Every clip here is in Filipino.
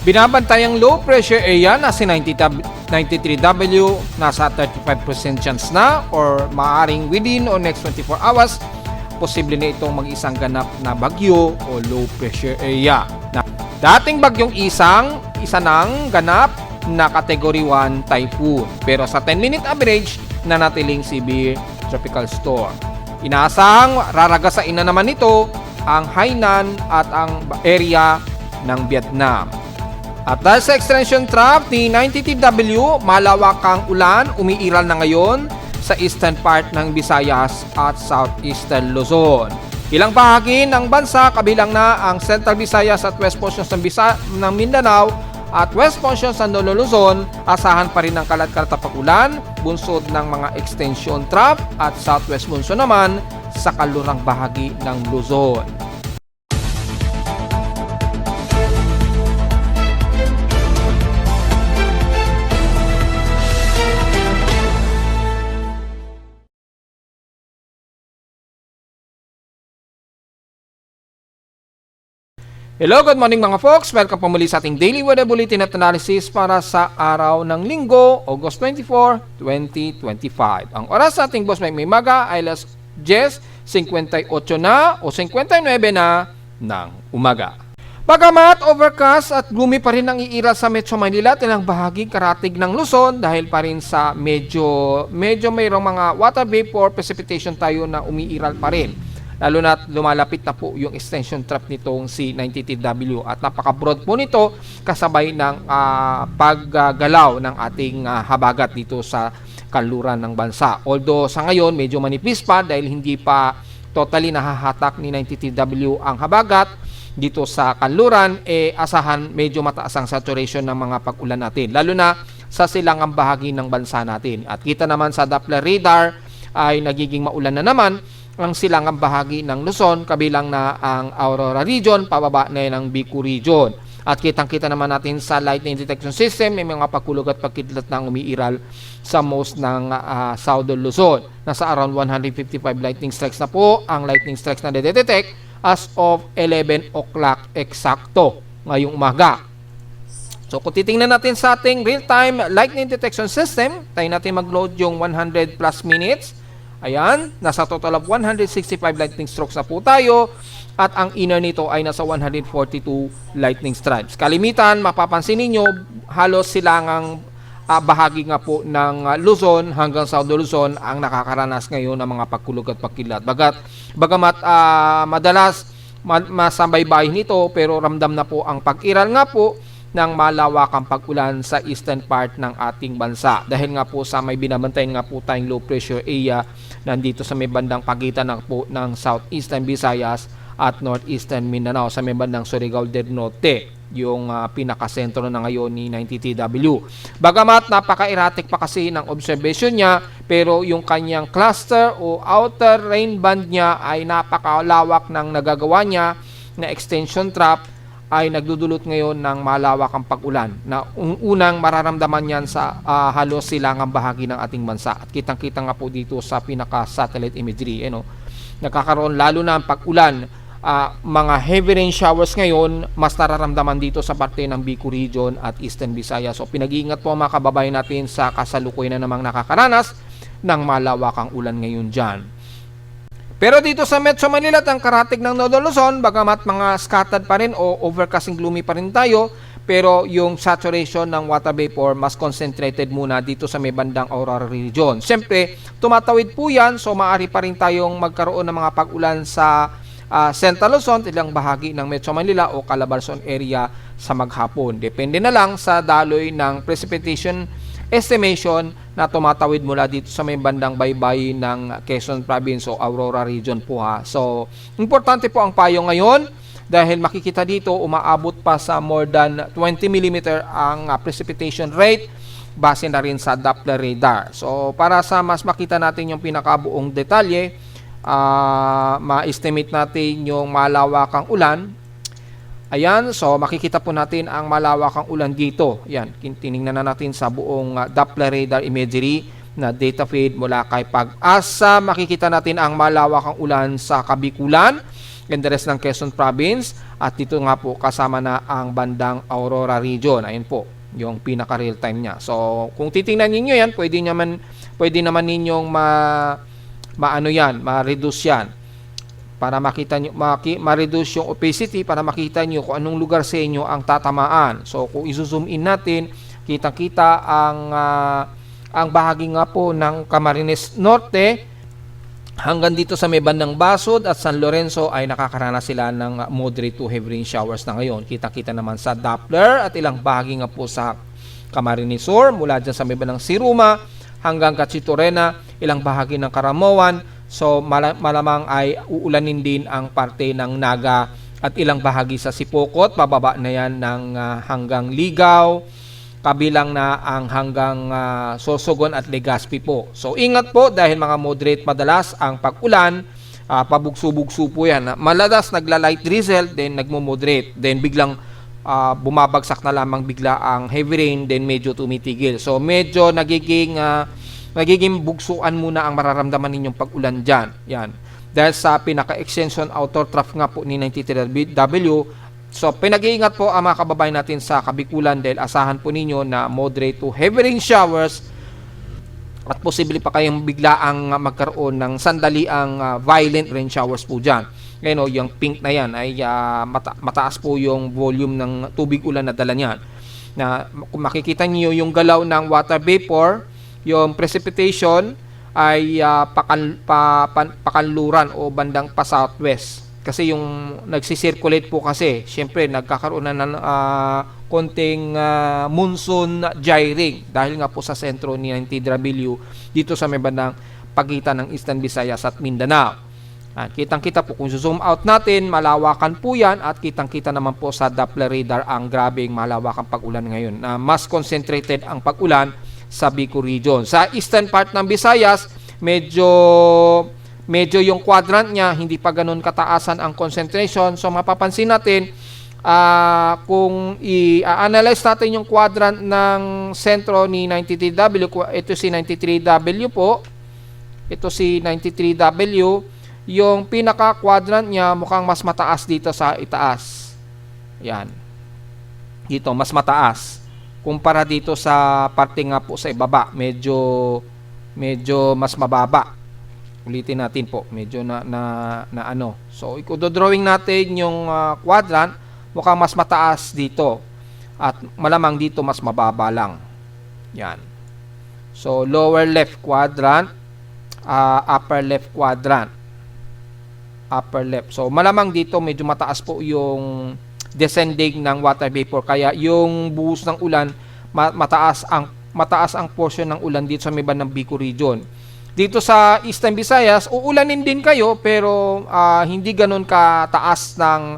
Binabantayang low pressure area na si 93W, nasa 35% chance na or maaaring within or next 24 hours, posible na itong mag-isang ganap na bagyo o low pressure area. Dating bagyong isa ng ganap na Category 1 typhoon, pero sa 10-minute average na natiling severe tropical storm. Inaasahang raragasain na naman ito ang Hainan at ang area ng Vietnam. At dahil sa extension trough ni 93W, malawakang ulan umiiral na ngayon sa eastern part ng Visayas at southeastern Luzon. Ilang bahagi ng bansa kabilang na ang Central Visayas at West portions ng Mindanao at West portions ng Luzon, asahan pa rin ang kalat-kalat na pag-ulan, bunsod ng mga extension trough at southwest monsoon naman sa kalurang bahagi ng Luzon. Hello, good morning mga folks. Welcome po muli sa ating Daily Weather Bulletin at Analysis para sa araw ng Linggo, August 24, 2025. Ang oras sa ating boss may maga ay alas 10:58 na o 59 na ng umaga. Bagamat overcast at gloomy pa rin ang iiral sa Metro Manila at ilang bahaging karatig ng Luzon dahil pa rin sa medyo mayroong mga water vapor precipitation tayo na umiiral pa rin. Lalo na lumalapit na po yung extension trap nitong si 93W at napaka-broad po nito kasabay ng paggalaw ng ating habagat dito sa kanluran ng bansa. Although sa ngayon medyo manipis pa dahil hindi pa totally nahahatak ni 93W ang habagat dito sa kanluran, asahan medyo mataas ang saturation ng mga pag-ulan natin. Lalo na sa silangang bahagi ng bansa natin. At kita naman sa Doppler radar ay nagiging maulan na naman ang silangang bahagi ng Luzon, kabilang na ang Aurora region, pababa na ng Bicol region. At kitang-kita naman natin sa lightning detection system, may mga pagkulog at pagkidlat na umiiral sa most ng Southern Luzon. Nasa around 155 lightning strikes na po ang lightning strikes na detect as of 11 o'clock eksakto ngayong umaga. So kung titingnan natin sa ating real-time lightning detection system, tayo natin mag-load yung 100 plus minutes. Ayan, nasa total of 165 lightning strokes na po tayo at ang inner nito ay nasa 142 lightning strikes. Kalimitan, mapapansin ninyo, halos silangang bahagi nga po ng Luzon hanggang South Luzon ang nakakaranas ngayon ng mga pagkulog at pagkilat. Bagamat madalas masambay-bahay nito, pero ramdam na po ang pag-iral nga po ng malawakang pag-ulan sa eastern part ng ating bansa. Dahil nga po sa may binabantayan nga po tayong low pressure area nandito sa may bandang pagitan ng southeastern Visayas at northeastern Mindanao sa may bandang Surigao del Norte, yung pinakasentro na ngayon ni 93W. Bagamat napaka-erratic pa kasi ng observation niya, pero yung kanyang cluster o outer rain band niya ay napakalawak ng nagagawa niya na extension trap ay nagdudulot ngayon ng malawakang pag-ulan na unang mararamdaman yan sa halos silangang bahagi ng ating bansa. At kitang-kita nga po dito sa pinaka-satellite imagery. Nagkakaroon lalo na ang pag-ulan, mga heavy rain showers ngayon, mas nararamdaman dito sa parte ng Bicol region at Eastern Visayas. So pinag-iingat po mga kababayan natin sa kasalukuyan na namang nakakaranas ng malawakang ulan ngayon dyan. Pero dito sa Metro Manila at ang karatig ng Northern Luzon, bagamat mga scattered pa rin o overcasting gloomy pa rin tayo, pero yung saturation ng water vapor mas concentrated muna dito sa may bandang Aurora region. Siyempre, tumatawid po yan, so maaari pa rin tayong magkaroon ng mga pag-ulan sa Central Luzon, ilang bahagi ng Metro Manila o Calabarzon area sa maghapon. Depende na lang sa daloy ng precipitation estimation na tumatawid mula dito sa may bandang baybay ng Quezon Province o Aurora region po ha. So, importante po ang payo ngayon dahil makikita dito umaabot pa sa more than 20 mm ang precipitation rate base na rin sa Doppler radar. So, para sa mas makita natin yung pinakabuong detalye, ma-estimate natin yung malawakang ulan. Ayan, so makikita po natin ang malawakang ulan dito. Yan, tiningnan na natin sa buong Doppler radar imagery na data feed mula kay Pag-asa. Makikita natin ang malawakang ulan sa Kabikulan and the rest ng Quezon Province, at dito nga po kasama na ang bandang Aurora Region. Ayun po yung pinaka real time niya. So kung titingnan niyo yan, pwede naman ninyong ma-reduce yan para makita nyo, ma-reduce yung opacity para makita nyo kung anong lugar sa inyo ang tatamaan. So kung i-zoom in natin, kitang-kita ang bahagi nga po ng Camarines Norte hanggang dito sa may bandang Basod at San Lorenzo ay nakakaranas sila ng moderate to heavy rain showers na ngayon. Kitang-kita naman sa Doppler at ilang bahagi nga po sa Camarines Sur, mula dyan sa may bandang Siruma hanggang Cachitorena, ilang bahagi ng Caramoan. So malamang ay uulanin din ang parte ng Naga at ilang bahagi sa Sipokot, pababa na yan ng hanggang Ligaw, kabilang na ang hanggang Sorsogon at Legazpi po. So ingat po dahil mga moderate madalas ang pag-ulan, pabugso-bugso po yan. Maladas nagla-light drizzle, then nagmo-moderate, then biglang bumabagsak na lamang bigla ang heavy rain, then medyo tumitigil. So medyo nagiging bugsuan muna ang mararamdaman ninyong pag-ulan dyan. Yan. Dahil sa pinaka-extension outer trough nga po ni 93W. So pinag-iingat po ang mga kababayan natin sa Kabikulan dahil asahan po ninyo na moderate to heavy rain showers at posible pa kayong biglaang magkaroon ng sandaliang violent rain showers po dyan. Ngayon yung pink na yan ay mataas po yung volume ng tubig ulan na dala niyan. Na kung makikita niyo yung galaw ng water vapor, yung precipitation ay pakanluran o bandang pa southwest. Kasi yung nagsisirculate po kasi, syempre nagkakaroon na ng konting monsoon gyring dahil nga po sa sentro ni 90W dito sa may bandang pagitan ng Eastern Visayas at Mindanao. Kitang-kita po kung zoom out natin, malawakan po yan at kitang-kita naman po sa Doppler radar ang grabing malawakang pag-ulan ngayon. Mas concentrated ang pag-ulan sa Bicol region. Sa eastern part ng Visayas, medyo yung quadrant niya hindi pa ganoon kataasan ang concentration. So mapapansin natin kung i-analyze natin yung quadrant ng sentro ni 93W, ito si 93W po. Ito si 93W, yung pinaka quadrant niya mukhang mas mataas dito sa itaas. Yan. Dito mas mataas kumpara dito sa parte nga po sa ibaba, medyo mas mababa. Ulitin natin po, medyo na ano. So i-drawing natin yung quadrant, mukhang mas mataas dito at malamang dito mas mababa lang. Yan. So lower left quadrant, upper left quadrant. Upper left. So malamang dito medyo mataas po yung descending ng water vapor, kaya yung buhos ng ulan mataas ang portion ng ulan dito sa may bandang Bicol region. Dito sa Eastern Visayas, uulanin din kayo pero hindi ganoon kataas ng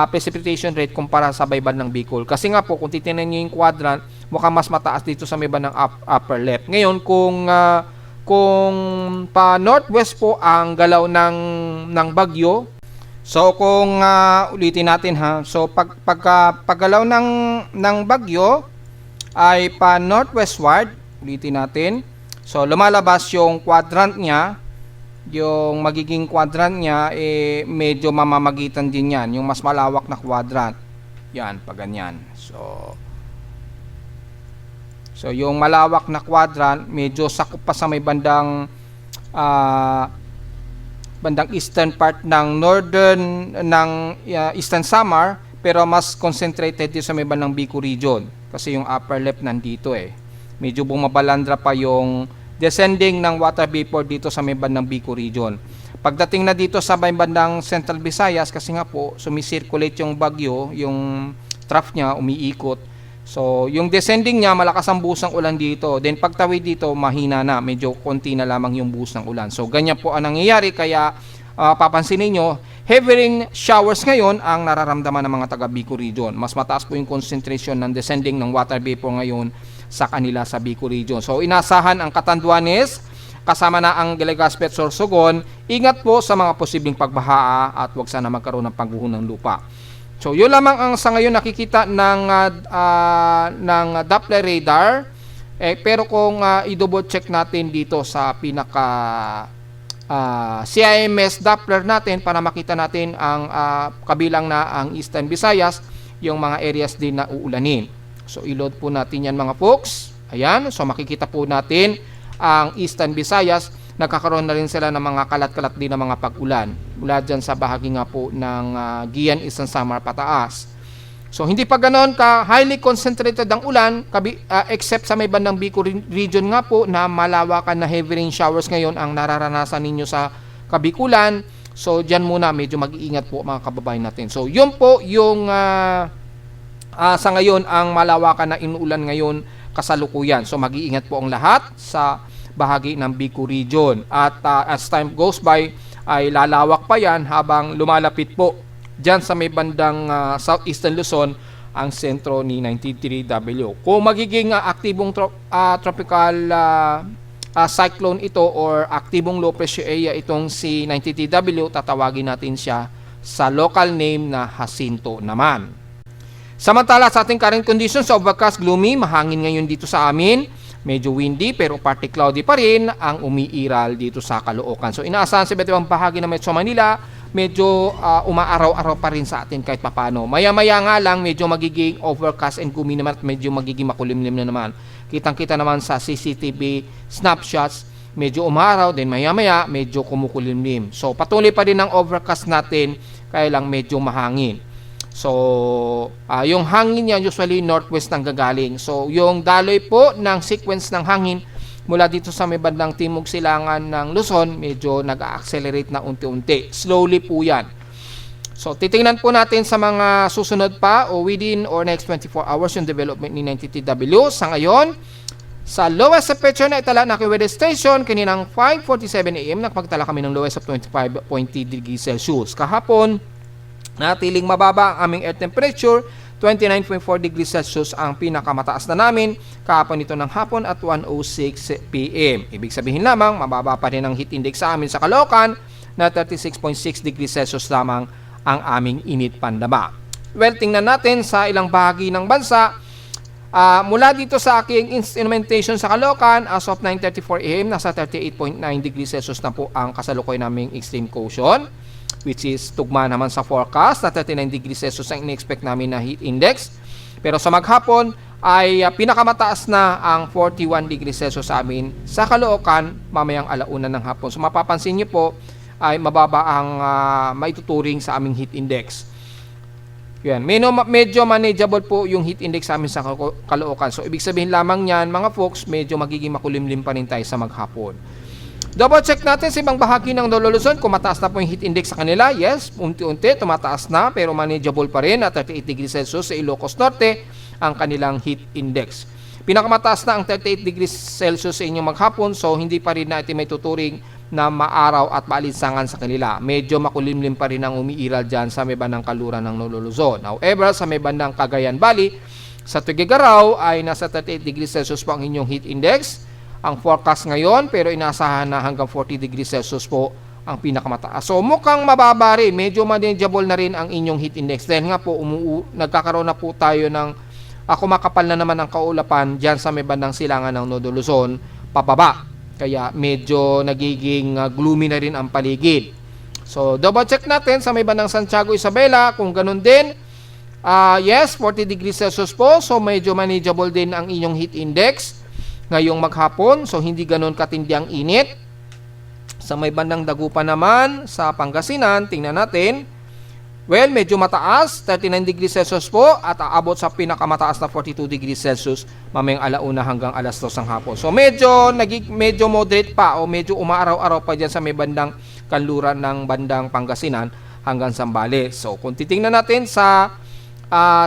precipitation rate kumpara sa bayban ng Bicol. Kasi nga po kung titingnan niyo yung quadrant, mukhang mas mataas dito sa may bandang upper left. Ngayon kung pa northwest po ang galaw ng bagyo. So kung ulitin natin ha. So paggalaw ng bagyo ay pa northwestward, ulitin natin. So lumalabas yung quadrant niya, yung magiging quadrant niya medyo mamamagitan din yan, yung mas malawak na quadrant. Yan, pag ganyan. So yung malawak na quadrant medyo sakop pa sa may bandang eastern part ng northern ng Eastern Samar, pero mas concentrated dito sa may bandang Bicol region kasi yung upper left nandito medyo bumabalandra pa yung descending ng water vapor dito sa may bandang Bicol region. Pagdating na dito sa may bandang Central Visayas, kasi nga po sumisirculate yung bagyo, yung trough niya umiikot. So, yung descending niya, malakas ang buhos ng ulan dito. Then, pagtawid dito, mahina na. Medyo konti na lamang yung buhos ng ulan. So, ganyan po ang nangyayari. Kaya, papansin niyo heavy rain showers ngayon ang nararamdaman ng mga taga Bicol region. Mas mataas po yung concentration ng descending ng water vapor ngayon sa kanila sa Bicol region. So, inasahan ang Catanduanes, kasama na ang Legazpi at Sorsogon. Ingat po sa mga posibleng pagbaha at huwag sana magkaroon ng pagguho ng lupa. So, yun lamang ang sa ngayon nakikita ng Doppler radar. Pero kung i-double check natin dito sa pinaka CIMS Doppler natin para makita natin ang kabilang na ang Eastern Visayas, yung mga areas din na uulanin. So i-load po natin yan mga folks. Ayan, so makikita po natin ang Eastern Visayas, nagkakaroon na rin sila ng mga kalat-kalat din ng mga pag-ulan mula dyan sa bahagi nga po ng Gian, Eastern Samar pataas. So hindi pa ganoon ka highly concentrated ang ulan except sa may bandang Bicol region nga po na malawakan na heavy rain showers ngayon ang nararanasan ninyo sa Kabikulan. So diyan muna medyo mag-iingat po mga kababayan natin. So yun po yung sa ngayon ang malawakan na inuulan ngayon kasalukuyan. So mag-iingat po ang lahat sa bahagi ng Bicol region. At as time goes by ay lalawak pa yan habang lumalapit po diyan sa may bandang Southeastern Luzon ang sentro ni 93W. Kung magiging aktibong tropical cyclone ito or aktibong low pressure area itong si 93W, tatawagin natin siya sa local name na Jacinto naman. Samantala sa ating current conditions, overcast, gloomy, mahangin ngayon dito sa amin. Medyo windy pero partly cloudy pa rin ang umiiral dito sa Caloocan. So inaasahan sa iba't ibang bahagi ng Metro Manila, medyo umaaraw-araw pa rin sa atin kahit papano. Maya-maya nga lang medyo magiging overcast and gloomy naman at medyo magiging makulimlim na naman. Kitang-kita naman sa CCTV snapshots, medyo umaraw din maya-maya medyo kumukulimlim. So patuloy pa rin ang overcast natin kaya lang medyo mahangin. So, yung hangin niya usually northwest nang gagaling. So, yung daloy po ng sequence ng hangin mula dito sa may bandang timog silangan ng Luzon, medyo nag-accelerate na unti-unti. Slowly po yan. So, titingnan po natin sa mga susunod pa o within or next 24 hours yung development ni 93W. Sa ngayon, sa lowest temperature na itala na weather station, kaninang 5:47 AM, nakapagtala kami ng lowest of 25.3 degrees Celsius. Kahapon, natiling mababa ang aming air temperature, 29.4 degrees Celsius ang pinakamataas na namin kahapon nito ng hapon at 1:06 PM. Ibig sabihin lamang, mababa pa rin ang heat index sa amin sa Caloocan na 36.6 degrees Celsius lamang ang aming init pandama. Well, tingnan natin sa ilang bahagi ng bansa. Mula dito sa aking instrumentation sa Caloocan, as of 9:34 AM, nasa 38.9 degrees Celsius na po ang kasalukuyan naming extreme caution, which is tugma naman sa forecast na 39 degrees Celsius ang in-expect namin na heat index. Pero sa maghapon ay pinakamataas na ang 41 degrees Celsius sa amin sa Caloocan mamayang alauna ng hapon. So mapapansin niyo po ay mababa ang maituturing sa aming heat index. Yan, medyo manageable po yung heat index sa amin sa Caloocan. So ibig sabihin lamang niyan mga folks, medyo magiging makulimlim pa rin tayo sa maghapon. Double check natin sa ibang bahagi ng Lolo Luzon kung mataas na po yung heat index sa kanila. Yes, unti-unti tumataas na pero manageable pa rin at 38 degrees Celsius sa Ilocos Norte ang kanilang heat index. Pinakamataas na ang 38 degrees Celsius sa inyong maghapon, so hindi pa rin natin may tuturing na maaraw at maalinsangan sa kanila. Medyo makulimlim pa rin ang umiiral dyan sa may bandang kaluran ng Lolo Luzon. However, sa may bandang Cagayan Valley, sa Tuguegarao ay nasa 38 degrees Celsius po ang inyong heat index. Ang forecast ngayon, pero inaasahan na hanggang 40 degrees Celsius po ang pinakamataas. So mukhang mababa rin, medyo manageable na rin ang inyong heat index. Dahil nga po, nagkakaroon na po tayo ng kumakapal na naman ang kaulapan dyan sa may bandang silangan ng Nodo Luzon, pababa. Kaya medyo nagiging gloomy na rin ang paligid. So double check natin sa may bandang Santiago Isabela, kung ganun din. Yes, 40 degrees Celsius po, so medyo manageable din ang inyong heat index ngayong maghapon, so hindi ganoon katindi ang init. Sa may bandang Dagupan naman, sa Pangasinan, tingnan natin. Well, medyo mataas, 39 degrees Celsius po at aabot sa pinakamataas na 42 degrees Celsius mamayang alauna hanggang alas 2 ng hapon. So medyo moderate pa o medyo umaaraw-araw pa dyan sa may bandang kanluran ng bandang Pangasinan hanggang Zambales. So kung titingnan natin sa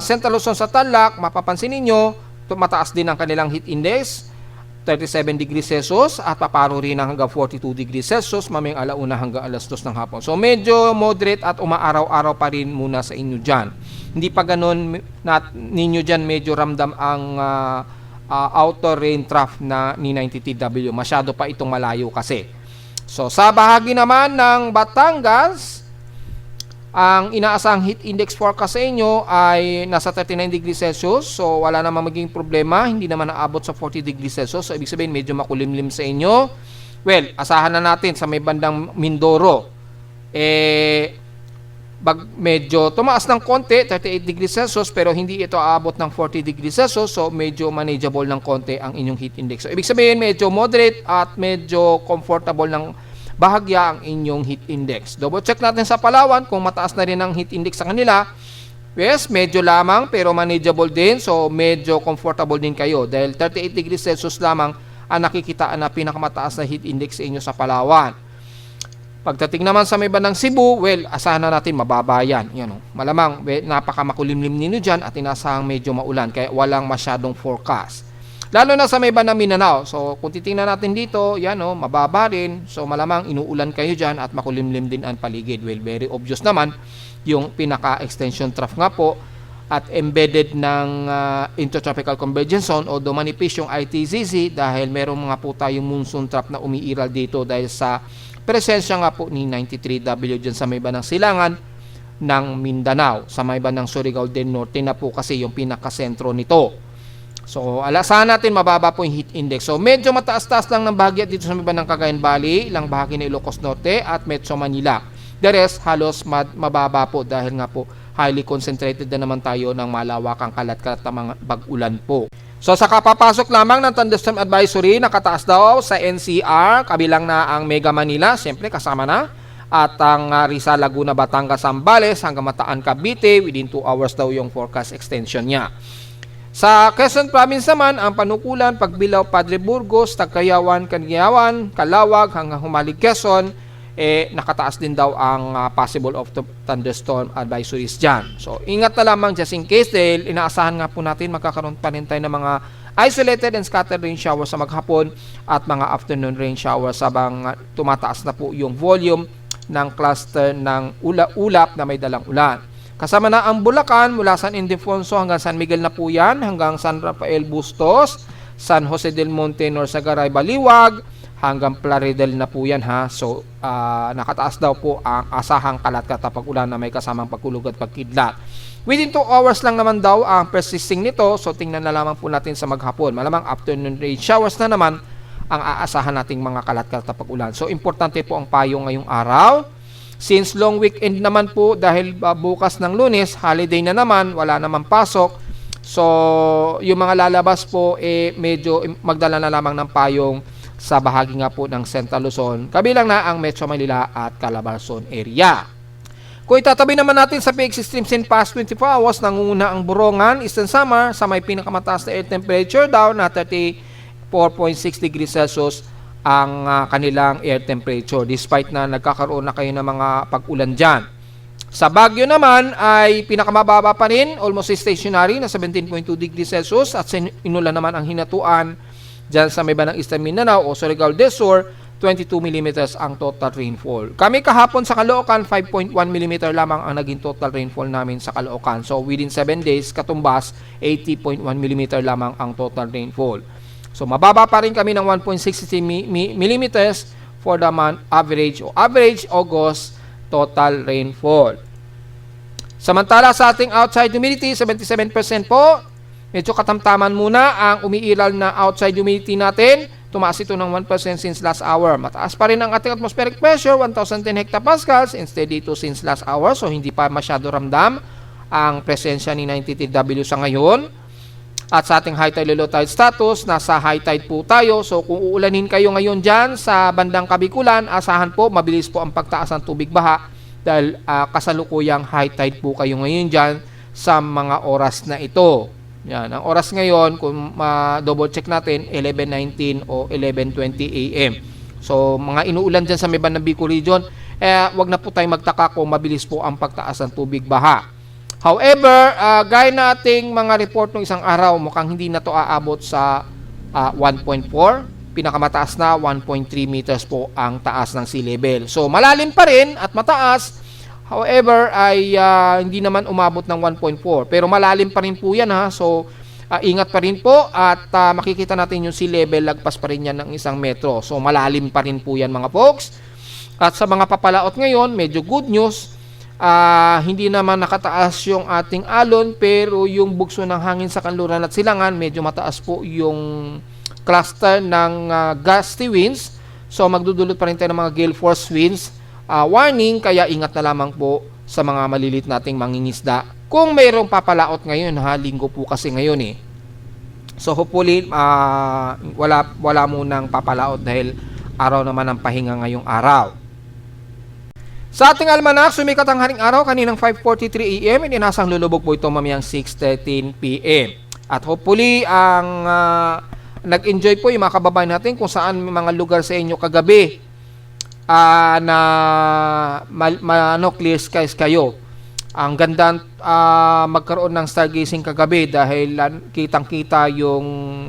Central Luzon sa Tarlac, mapapansin ninyo, mataas din ang kanilang heat index, 37 degrees Celsius at paparo rin hanggang 42 degrees Celsius mamayang alauna hanggang alas 2 ng hapon. So medyo moderate at umaaraw-araw pa rin muna sa inyo dyan. Hindi pa ganun ninyo dyan medyo ramdam ang outer rain trough na ni 93W. Masyado pa itong malayo kasi. So sa bahagi naman ng Batangas, ang inaasahang heat index forecast sa inyo ay nasa 39 degrees Celsius. So wala namang maging problema, hindi naman naabot sa 40 degrees Celsius. So ibig sabihin medyo makulimlim sa inyo. Well, asahan na natin sa may bandang Mindoro. Medyo tumaas ng konti, 38 degrees Celsius, pero hindi ito aabot ng 40 degrees Celsius, so medyo manageable ng konti ang inyong heat index. So, ibig sabihin, medyo moderate at medyo comfortable ng bahagya ang inyong heat index. Double check natin sa Palawan kung mataas na rin ang heat index sa kanila. Yes, medyo lamang pero manageable din, so medyo comfortable din kayo dahil 38 degrees Celsius lamang ang nakikitaan na pinakamataas na heat index sa inyo sa Palawan. Pagdating naman sa may bandang Cebu, well, asahan na natin mababa yan. Yan, malamang napakamakulimlim ninyo dyan at inasahang medyo maulan kaya walang masyadong forecast. Lalo na sa may bandang Mindanao. So kung titingnan natin dito, yan mababa rin. So malamang inuulan kayo dyan at makulimlim din ang paligid. Well, very obvious naman yung pinaka-extension trough nga po at embedded ng Intertropical Convergence Zone o manipis yung ITZZ dahil meron mga po tayong monsoon trough na umiiral dito dahil sa presensya nga po ni 93W dyan sa may bandang silangan ng Mindanao, sa may bandang Surigao del Norte na po kasi yung pinakasentro nito. So, alasahan natin mababa po yung heat index. So, medyo mataas-taas lang ng bahagya dito sa may bandang Cagayan Valley, ilang bahagi ng Ilocos Norte at Metro Manila. The rest, halos mababa po dahil nga po highly concentrated na naman tayo ng malawakang kalat-kalat na mga bag-ulan po. So sa kapapasok lamang ng thunderstorm advisory, nakataas daw sa NCR, kabilang na ang Mega Manila, siyempre kasama na, at ang Rizal, Laguna, Batangas, Zambales, hanggang Mataan, Cavite, within 2 hours daw yung forecast extension niya. Sa Quezon Province naman, ang panukulan, Pagbilao, Padre Burgos, Tagkayawan, Cagayan, Calawag, hanggang Humalig, Quezon, nakataas din daw ang possible of thunderstorm advisories dyan. So, ingat na lamang just in case dahil inaasahan nga po natin magkakaroon pa rin tayo ng mga isolated and scattered rain showers sa maghapon at mga afternoon rain showers habang tumataas na po yung volume ng cluster ng ulap na may dalang ulan. Kasama na ang Bulacan mula San Ildefonso hanggang San Miguel na po yan, hanggang San Rafael Bustos, San Jose del Monte, Norsagaray, Baliwag, hanggang Plaridel na po yan ha. So, nakataas daw po ang asahang kalat-kalat pag-ulan na may kasamang pagkulog at pagkidlat. Within 2 hours lang naman daw ang persisting nito. So, tingnan na lamang po natin sa maghapon. Malamang afternoon rain showers na naman ang aasahan nating mga kalat-kalat pag-ulan. So, importante po ang payo ngayong araw. Since long weekend naman po dahil bukas ng Lunes, holiday na naman, wala naman pasok. So, yung mga lalabas po medyo magdala na lamang ng payong sa bahagi nga po ng Central Luzon, kabilang na ang Metro Manila at Calabarzon area. Kung itatabi naman natin sa peak streams in past 24 hours, nangunguna ang Borongan, Eastern Samar, sa may pinakamataas na air temperature daw na 34.6 degrees Celsius ang kanilang air temperature despite na nagkakaroon na kayo ng mga pag-ulan dyan. Sa Baguio naman ay pinakamababa pa rin, almost stationary na 17.2 degrees Celsius at inulan naman ang hinatuan dyan sa may bandang Eastern Mindanao o Surigao del Sur, 22 mm ang total rainfall. Kami kahapon sa Caloocan, 5.1 mm lamang ang naging total rainfall namin sa Caloocan. So within 7 days, katumbas, 80.1 mm lamang ang total rainfall. So mababa pa rin kami ng 1.60 mm for the month average August total rainfall. Samantala sa ating outside humidity, 77% po. Medyo katamtaman muna ang umiiral na outside humidity natin. Tumaas ito ng 1% since last hour. Mataas pa rin ang ating atmospheric pressure, 1,010 hectopascals, instead dito since last hour. So, hindi pa masyado ramdam ang presensya ni 93W sa ngayon. At sa ating high tide, low tide status, nasa high tide po tayo. So, kung uulanin kayo ngayon dyan sa bandang Kabikulan, asahan po, mabilis po ang pagtaas ng tubig baha dahil kasalukuyang high tide po kayo ngayon dyan sa mga oras na ito. Yan, ang oras ngayon, kung double check natin, 11:19 o 11:20 AM. So, mga inuulan dyan sa may bandang Bicol region, wag na po tayo magtaka kung mabilis po ang pagtaas ng tubig baha. However, gaya na ating mga report ng isang araw, mukhang hindi na to aabot sa 1.4. Pinakamataas na 1.3 meters po ang taas ng sea level. So, malalim pa rin at mataas. However, ay hindi naman umabot ng 1.4. Pero malalim pa rin po yan ha. So, ingat pa rin po at makikita natin yung sea level, lagpas pa rin yan ng 1 metro. So, malalim pa rin po yan mga folks. At sa mga papalaot ngayon, medyo good news. Hindi naman nakataas yung ating alon pero yung bugso ng hangin sa kanluran at silangan, medyo mataas po yung cluster ng gusty winds. So magdudulot pa rin tayo ng mga gale force winds warning, kaya ingat na lamang po sa mga malilit nating mangingisda. Kung mayroong papalaot ngayon, linggo po kasi ngayon eh. So hopefully wala munang papalaot dahil araw naman ang pahinga ngayong araw. Sa ating almanak, sumikat ang haring araw kaninang 5:43 AM, inasang lulubog po ito mamayang 6:13 PM. At hopefully ang nag-enjoy po yung mga kababayan natin kung saan may mga lugar sa inyo kagabi na clear skies kayo. Ang ganda magkaroon ng stargazing kagabi dahil kitang-kita yung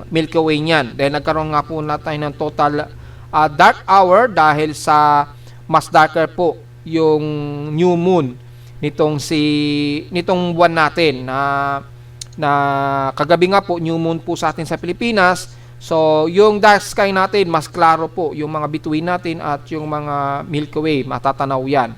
Milky Way niyan. Dahil nagkaroon nga po natin ng total dark hour dahil sa mas darker po yung new moon nitong buwan natin na kagabi nga po new moon po sa atin sa Pilipinas. So yung dark sky natin mas klaro po, yung mga bituin natin at yung mga Milky Way matatanaw yan.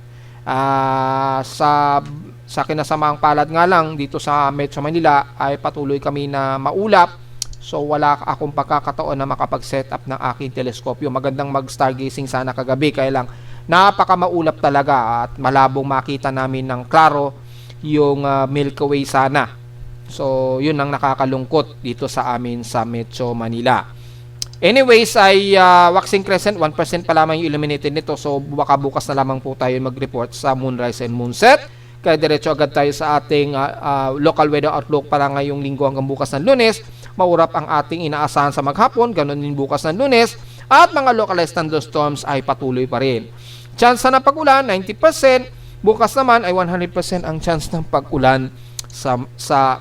Sa kinasamaang palad nga lang dito sa Metro Manila ay patuloy kami na maulap. So wala akong pagkakataon na makapag-set up ng aking teleskopyo. Magandang mag-stargazing sana kagabi, kaya lang napaka-maulap talaga at malabong makita namin ng klaro yung Milky Way sana. So yun ang nakakalungkot dito sa amin sa Metro Manila. Anyways, ay waxing crescent, 1% pa lamang yung illuminated nito. So baka bukas na lamang po tayo mag-report sa moonrise and moonset. Kaya diretso agad tayo sa ating local weather outlook para ngayong linggo hanggang bukas ng Lunes. Maurap ang ating inaasahan sa maghapon, ganun din bukas ng Lunes. At mga localized thunderstorms ay patuloy pa rin. Chance na pag-ulan, 90%. Bukas naman ay 100% ang chance ng pag-ulan sa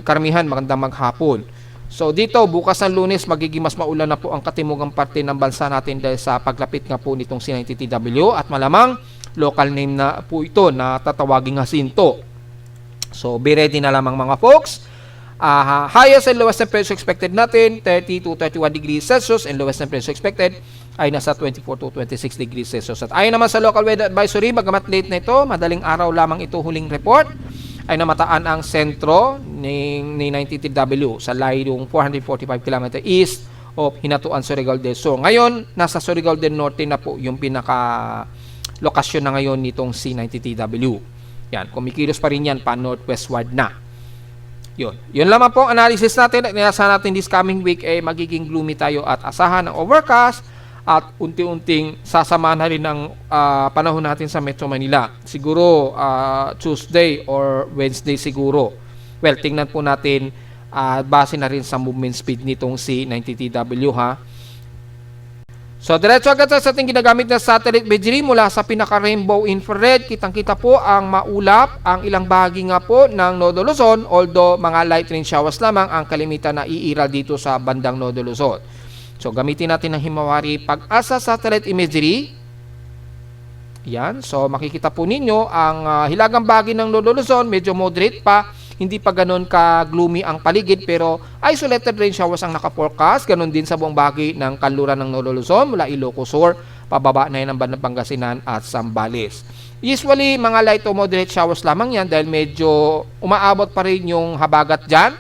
karamihan magandang maghapon. So dito, bukas ng Lunes, magiging mas maulan na po ang katimugang parte ng bansa natin dahil sa paglapit nga po nitong C90TW at malamang local name na po ito na tatawaging Jacinto. So be ready na lamang mga folks. Highest and lowest temperature expected natin 30 to 31 degrees Celsius and lowest temperature expected ay nasa 24 to 26 degrees Celsius. At ayon naman sa local weather advisory, bagamat late na ito, madaling araw lamang ito huling report, ay namataan ang sentro ni 90TW sa layong 445 km east of Hinatuan, Surigao del Sur. Ngayon, nasa Surigao del Norte na po yung pinaka-lokasyon na ngayon nitong C90TW. Yan, kumikilos pa rin yan pa northwestward na. Yun lamang po ang analysis natin at inasahan natin this coming week ay magiging gloomy tayo at asahan ng overcast at unti-unting sasama na rin ang panahon natin sa Metro Manila. Siguro Tuesday or Wednesday siguro. Well, tingnan po natin base na rin sa movement speed nitong C90TW ha. So, diretso agad sa ating ginagamit na satellite imagery mula sa pinaka-rainbow infrared. Kitang-kita po ang maulap, ang ilang bahagi nga po ng Nodo Luzon, although mga light rain showers lamang ang kalimitan na iiral dito sa bandang Nodo Luzon. So, gamitin natin ang Himawari Pag-asa satellite imagery. Yan. So, makikita po ninyo ang hilagang bahagi ng Nodo Luzon, medyo moderate pa. Hindi pa ganun ka-gloomy ang paligid pero isolated rain showers ang naka-forecast. Ganun din sa buong bahagi ng kanluran ng Nodo Luzon mula Ilocos Sur, pababa na yan ang bandang Pangasinan at Zambales. Usually, mga light to moderate showers lamang yan dahil medyo umaabot pa rin yung habagat dyan.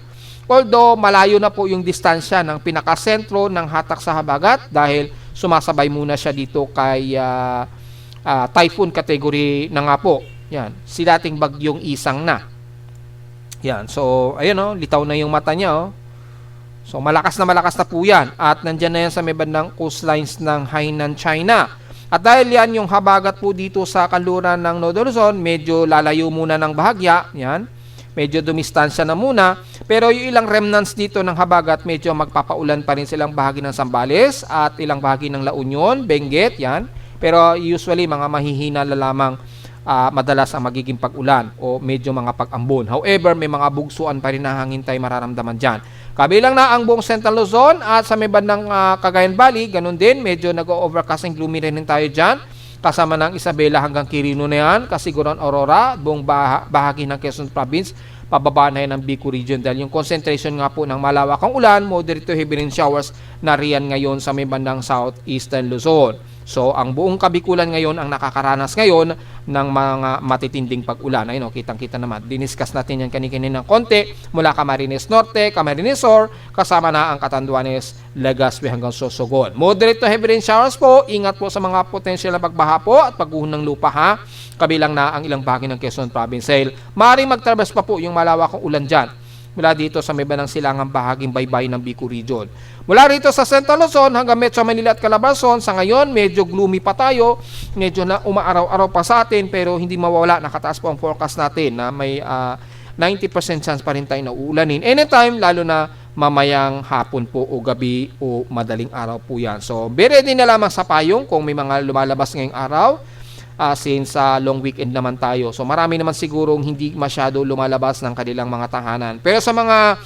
Although, malayo na po yung distansya ng pinakasentro ng hatak sa habagat dahil sumasabay muna siya dito kay typhoon category na nga po. Yan, si dating bagyong Isang na. Yan. So, ayun litaw na yung mata niya So, malakas na po yan. At nandyan na yan sa may bandang coastlines ng Hainan, China. At dahil yan yung habagat po dito sa kanluran ng Nodo Luzon, medyo lalayo muna ng bahagya. Yan. Medyo dumistansya na muna. Pero yung ilang remnants dito ng habagat, medyo magpapaulan pa rin silang bahagi ng Zambales at ilang bahagi ng La Union, Benguet, yan. Pero usually, mga mahihina lamang madalas ang magiging pag-ulan o medyo mga pag-ambon. However, may mga bugsuan pa rin na hangin tayo mararamdaman dyan. Kabilang na ang buong Central Luzon at sa may bandang Cagayan Valley, ganun din, medyo nag-overcast and gloomy rin tayo dyan. Kasama ng Isabela hanggang Quirino na yan, Casiguran, Aurora, buong bahagi ng Quezon Province, pababa na yan ng Bicol region dahil yung concentration nga po ng malawakang ulan, moderate to heavy rain showers na riyan ngayon sa may bandang Southeastern Luzon. So ang buong Kabikulan ngayon ang nakakaranas ngayon ng mga matitinding pag-ulan. Ayun, kitang-kita naman. Diniscuss natin yan kanina ng konti mula Camarines Norte, Camarines Sur, kasama na ang Catanduanes, Legazpi hanggang Sorsogon. Moderate to heavy rain showers po. Ingat po sa mga potential na pagbaha po at pagguho ng lupa ha. Kabilang na ang ilang bahagi ng Quezon Province. Maaaring magtraverse pa po yung malawakang ulan dyan mula dito sa may bandang silangang bahaging baybay ng Bicol Region. Mula rito sa Central Luzon hanggang Metro Manila at Calabarzon, sa ngayon medyo gloomy pa tayo, medyo na umaaraw-araw pa sa atin pero hindi mawawala, nakataas po ang forecast natin na may 90% chance pa rin tayo na uulanin anytime, lalo na mamayang hapon po o gabi o madaling araw po yan. So, be ready na lamang sa payong kung may mga lumalabas ngayong araw. Since long weekend naman tayo. So marami naman sigurong hindi masyado lumalabas ng kanilang mga tahanan. Pero sa mga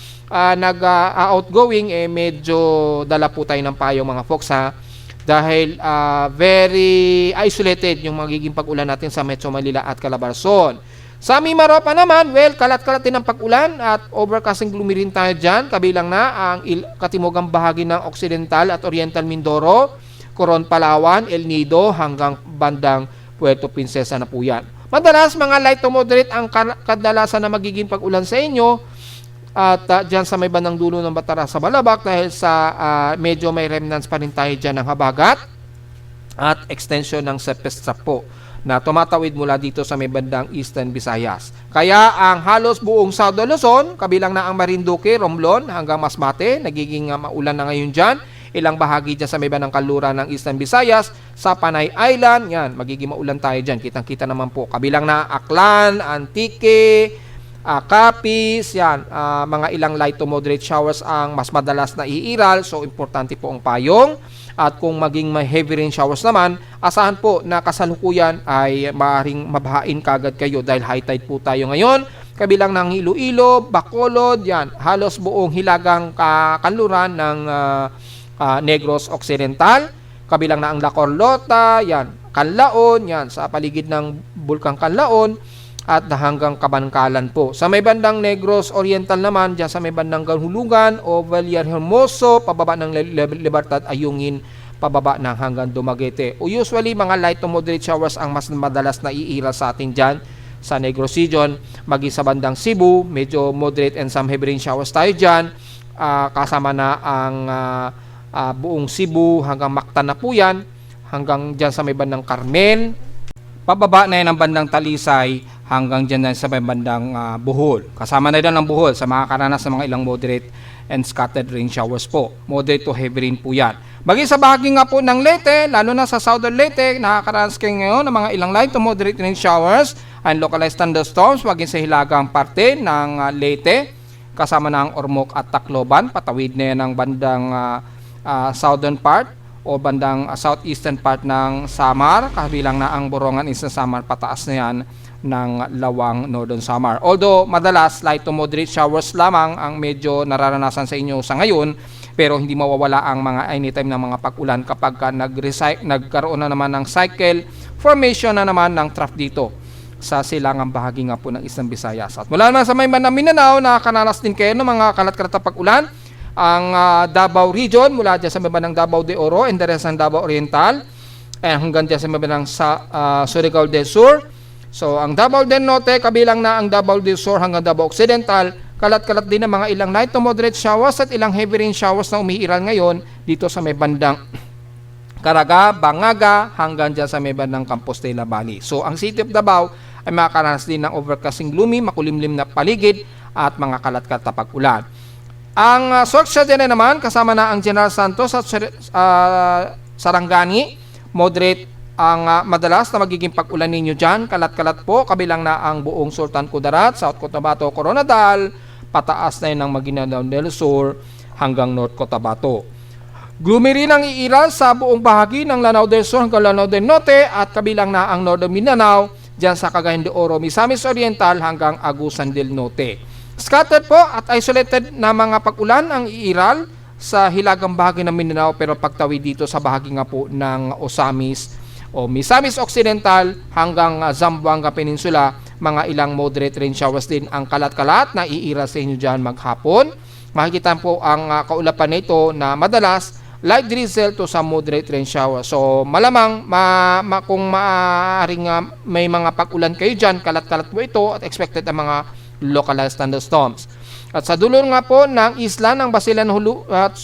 nag-outgoing, medyo dala po tayo ng payong mga folks ha. Dahil very isolated yung magiging pag-ulan natin sa Metro Manila at Calabarzon. Sa Mimaropa naman, well, kalat-kalat din ang pag-ulan at overcasting gloomy rin tayo dyan. Kabilang na ang katimugang bahagi ng Occidental at Oriental Mindoro, Coron, Palawan, El Nido hanggang bandang Puerto Princesa na po yan. Madalas mga light to moderate ang kadalasan na magiging pag-ulan sa inyo at dyan sa may bandang dulo ng Batara sa Balabac dahil sa medyo may remnants pa rin tayo dyan ng habagat at extension ng Sepestra po na tumatawid mula dito sa may bandang Eastern Visayas. Kaya ang halos buong Southern Luzon, kabilang na ang Marinduque, Romblon hanggang Masbate, nagiging maulan na ngayon dyan. Ilang bahagi dyan sa may bandang kanluran ng Eastern Visayas, sa Panay Island, yan, magiging maulan tayo dyan. Kitang-kita naman po. Kabilang na Aklan, Antique, Capiz, yan, mga ilang light to moderate showers ang mas madalas na iiral. So, importante po ang payong. At kung maging may heavy rain showers naman, asahan po na kasalukuyan ay maaaring mabahain kagad kayo dahil high tide po tayo ngayon. Kabilang ng Iloilo, Bacolod, yan, halos buong hilagang kanluran ng Negros Occidental, kabilang na ang La Carlota, yan, Canlaon, yan, sa paligid ng Bulkang Canlaon, at hanggang Kabankalan po. Sa may bandang Negros Oriental naman, dyan sa may bandang Ganhulugan o Villarhermoso, pababa ng Libertad, Ayungin, pababa ng hanggang Dumaguete. O usually, mga light to moderate showers ang mas madalas na iiral sa atin dyan sa Negros Region, maging sa bandang Cebu, medyo moderate and some heavy rain showers tayo dyan, kasama na ang buong Cebu hanggang Mactan na po yan, hanggang dyan sa may bandang Carmen, pababa na yan ang bandang Talisay hanggang dyan sa may bandang Bohol. Kasama na din ang Bohol sa mga karanas ng mga ilang moderate and scattered rain showers po. Moderate to heavy rain po yan. Bagay sa bahagi nga po ng Leyte, lalo na sa Southern Leyte, nakakaranas kayo ngayon ng mga ilang light to moderate rain showers and localized thunderstorms maging sa hilagang parte ng Leyte, kasama na ang Ormoc at Tacloban, patawid na yan ang bandang southern part o bandang southeastern part ng Samar, kabilang na ang Borongan Eastern Samar, pataas na yan ng Lawang Northern Samar. Although madalas light to moderate showers lamang ang medyo nararanasan sa inyo sa ngayon, pero hindi mawawala ang mga anytime ng mga pag-ulan kapag nagkaroon na naman ng cycle formation na naman ng trough dito sa silangang bahagi nga po ng Eastern Visayas. At mula naman sa may bandang Mindanao, nakakaranas din kayo ng mga kalat-kalat na pag-ulan. Ang Davao Region, mula dyan sa may bandang Davao de Oro and the rest ng Davao Oriental, hanggang dyan sa may bandang Surigao del Sur. So, ang Davao del Norte, kabilang na ang Davao del Sur hanggang Davao Occidental, kalat-kalat din ng mga ilang light to moderate showers at ilang heavy rain showers na umiiral ngayon dito sa may bandang Caraga, Bangaga, hanggang dyan sa may bandang Compostela Valley. So, ang City of Davao ay makakaranas din ng overcasting gloomy, makulimlim na paligid at mga kalat-kalat na pag-ulan. Ang Sorsogon din naman, kasama na ang General Santos at Sarangani, moderate ang madalas na magiging pag-ulan ninyo dyan, kalat-kalat po, kabilang na ang buong Sultan Kudarat, South Cotabato, Coronadal, pataas na yun ng Maguindanao del Sur hanggang North Cotabato. Gloomy rin ang iiral sa buong bahagi ng Lanao del Sur hanggang Lanao del Norte at kabilang na ang Northern Mindanao, dyan sa Cagayan de Oro, Misamis Oriental hanggang Agusan del Norte. Scattered po at isolated na mga pag-ulan ang iiral sa hilagang bahagi ng Mindanao, pero pagtawid dito sa bahagi nga po ng Osamis o Misamis Occidental hanggang Zamboanga Peninsula, mga ilang moderate rain showers din ang kalat-kalat na iiral sa inyo dyan maghapon. Makikita po ang kaulapan nito na madalas light drizzle to some moderate rain shower. So malamang kung maaaring may mga pag-ulan kayo dyan, kalat-kalat po ito at expected ang mga localized thunderstorms. At sa dulo nga po ng isla ng Basilan at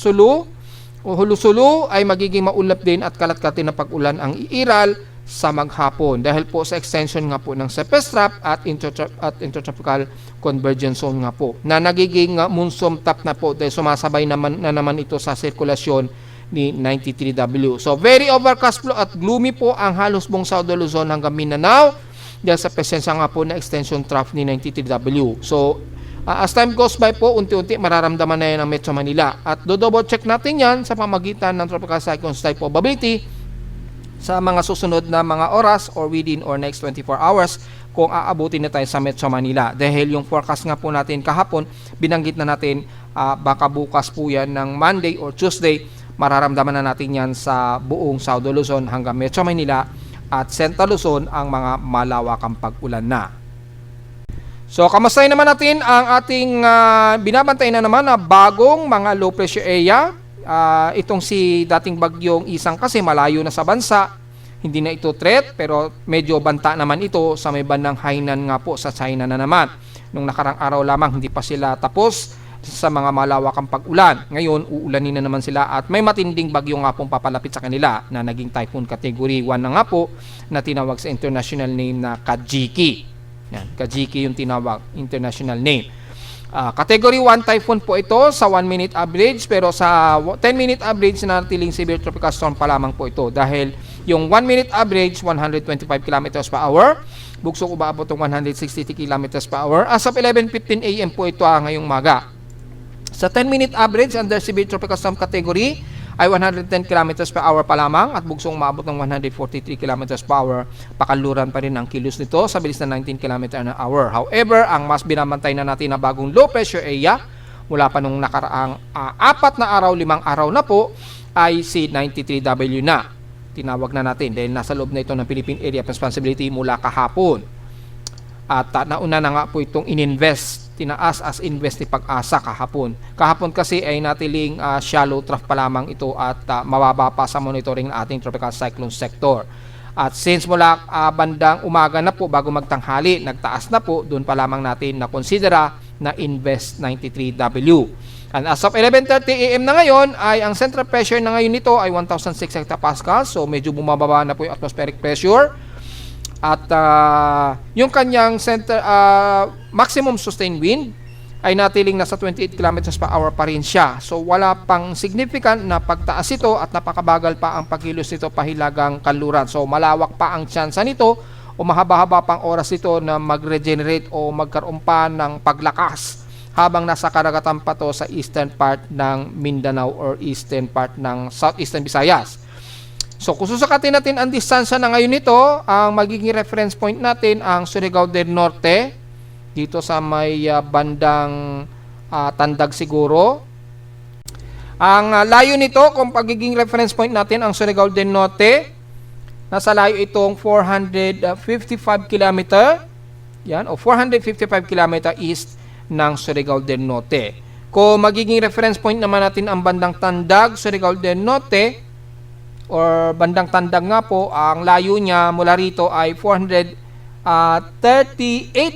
Hulu-Sulu ay magiging maulap din at kalat-kalat na pag-ulan ang iiral sa maghapon dahil po sa extension nga po ng Cephes Trap at Intertropical Convergence Zone nga po na nagiging monsoon top na po dahil sumasabay naman ito sa sirkulasyon ni 93W. So very overcast at gloomy po ang halos buong South Luzon hanggang Mindanao dahil sa presensya nga po na extension trough ni 93W. So as time goes by po, unti-unti mararamdaman na yan ang Metro Manila. At do-double check natin yan sa pamagitan ng tropical cyclones type probability sa mga susunod na mga oras or within or next 24 hours kung aabutin na tayo sa Metro Manila. Dahil yung forecast nga po natin kahapon, binanggit na natin baka bukas po yan ng Monday or Tuesday, mararamdaman na natin yan sa buong South Luzon hanggang Metro Manila at Central Luzon ang mga malawakang pag-ulan na. So, kamustahin naman natin ang ating binabantay na naman na bagong mga low pressure area. Itong si dating bagyong Isang kasi malayo na sa bansa. Hindi na ito threat pero medyo banta naman ito sa may bandang Hainan nga po sa China na naman. Nung nakarang araw lamang hindi pa sila tapos sa mga malawakang pag-ulan. Ngayon, uulanin na naman sila at may matinding bagyo nga pong papalapit sa kanila na naging typhoon category 1 na nga po na tinawag sa international name na Kajiki. Yan, Kajiki yung tinawag, international name. Category 1 typhoon po ito sa 1 minute average pero sa 10 minute average natiling severe tropical storm pa lamang po ito dahil yung 1 minute average 125 km per hour, bugsok umaabot ng 160 km per hour. As of 11:15 AM po ito ngayong maga. Sa 10-minute average under severe tropical storm category ay 110 km per hour pa lamang at bugsong maabot ng 143 km per hour. Pakaluran pa rin ang kilos nito sa bilis na 19 km per hour. However, ang mas binamantay na natin na bagong low pressure area mula pa nung nakaraang 4 na araw, 5 araw na po ay si 93W na. Tinawag na natin dahil nasa loob na ito ng Philippine Area of Responsibility mula kahapon. At nauna na nga po itong tinaas as invest ni Pag-asa kahapon. Kahapon kasi ay natiling shallow trough pa lamang ito at mababa pa sa monitoring ng ating tropical cyclone sector. At since mula bandang umaga na po bago magtanghali, nagtaas na po, doon pa lamang natin na konsidera na invest 93W. And as of 11:30 AM na ngayon ay ang central pressure na ngayon nito ay 1,006 hectopascals. So medyo bumababa na po yung atmospheric pressure. At yung kanyang maximum sustained wind ay natiling nasa 28 km per hour pa rin siya. So wala pang significant na pagtaas ito at napakabagal pa ang pagkilos nito pahilagang kanluran. So malawak pa ang tsansa nito o mahaba-haba pang oras ito na mag-regenerate o magkaroon pa ng paglakas habang nasa karagatan pa to sa eastern part ng Mindanao or eastern part ng southeastern Visayas. So kung susakatin natin ang distansya na ngayon nito, ang magiging reference point natin ang Surigao del Norte, dito sa may bandang Tandag siguro. Ang layo nito, kung pagiging reference point natin ang Surigao del Norte, nasa layo itong 455 km, yan, o 455 km east ng Surigao del Norte. Kung magiging reference point naman natin ang bandang Tandag, Surigao del Norte, or bandang Tandag nga po, ang layo niya mula rito ay 438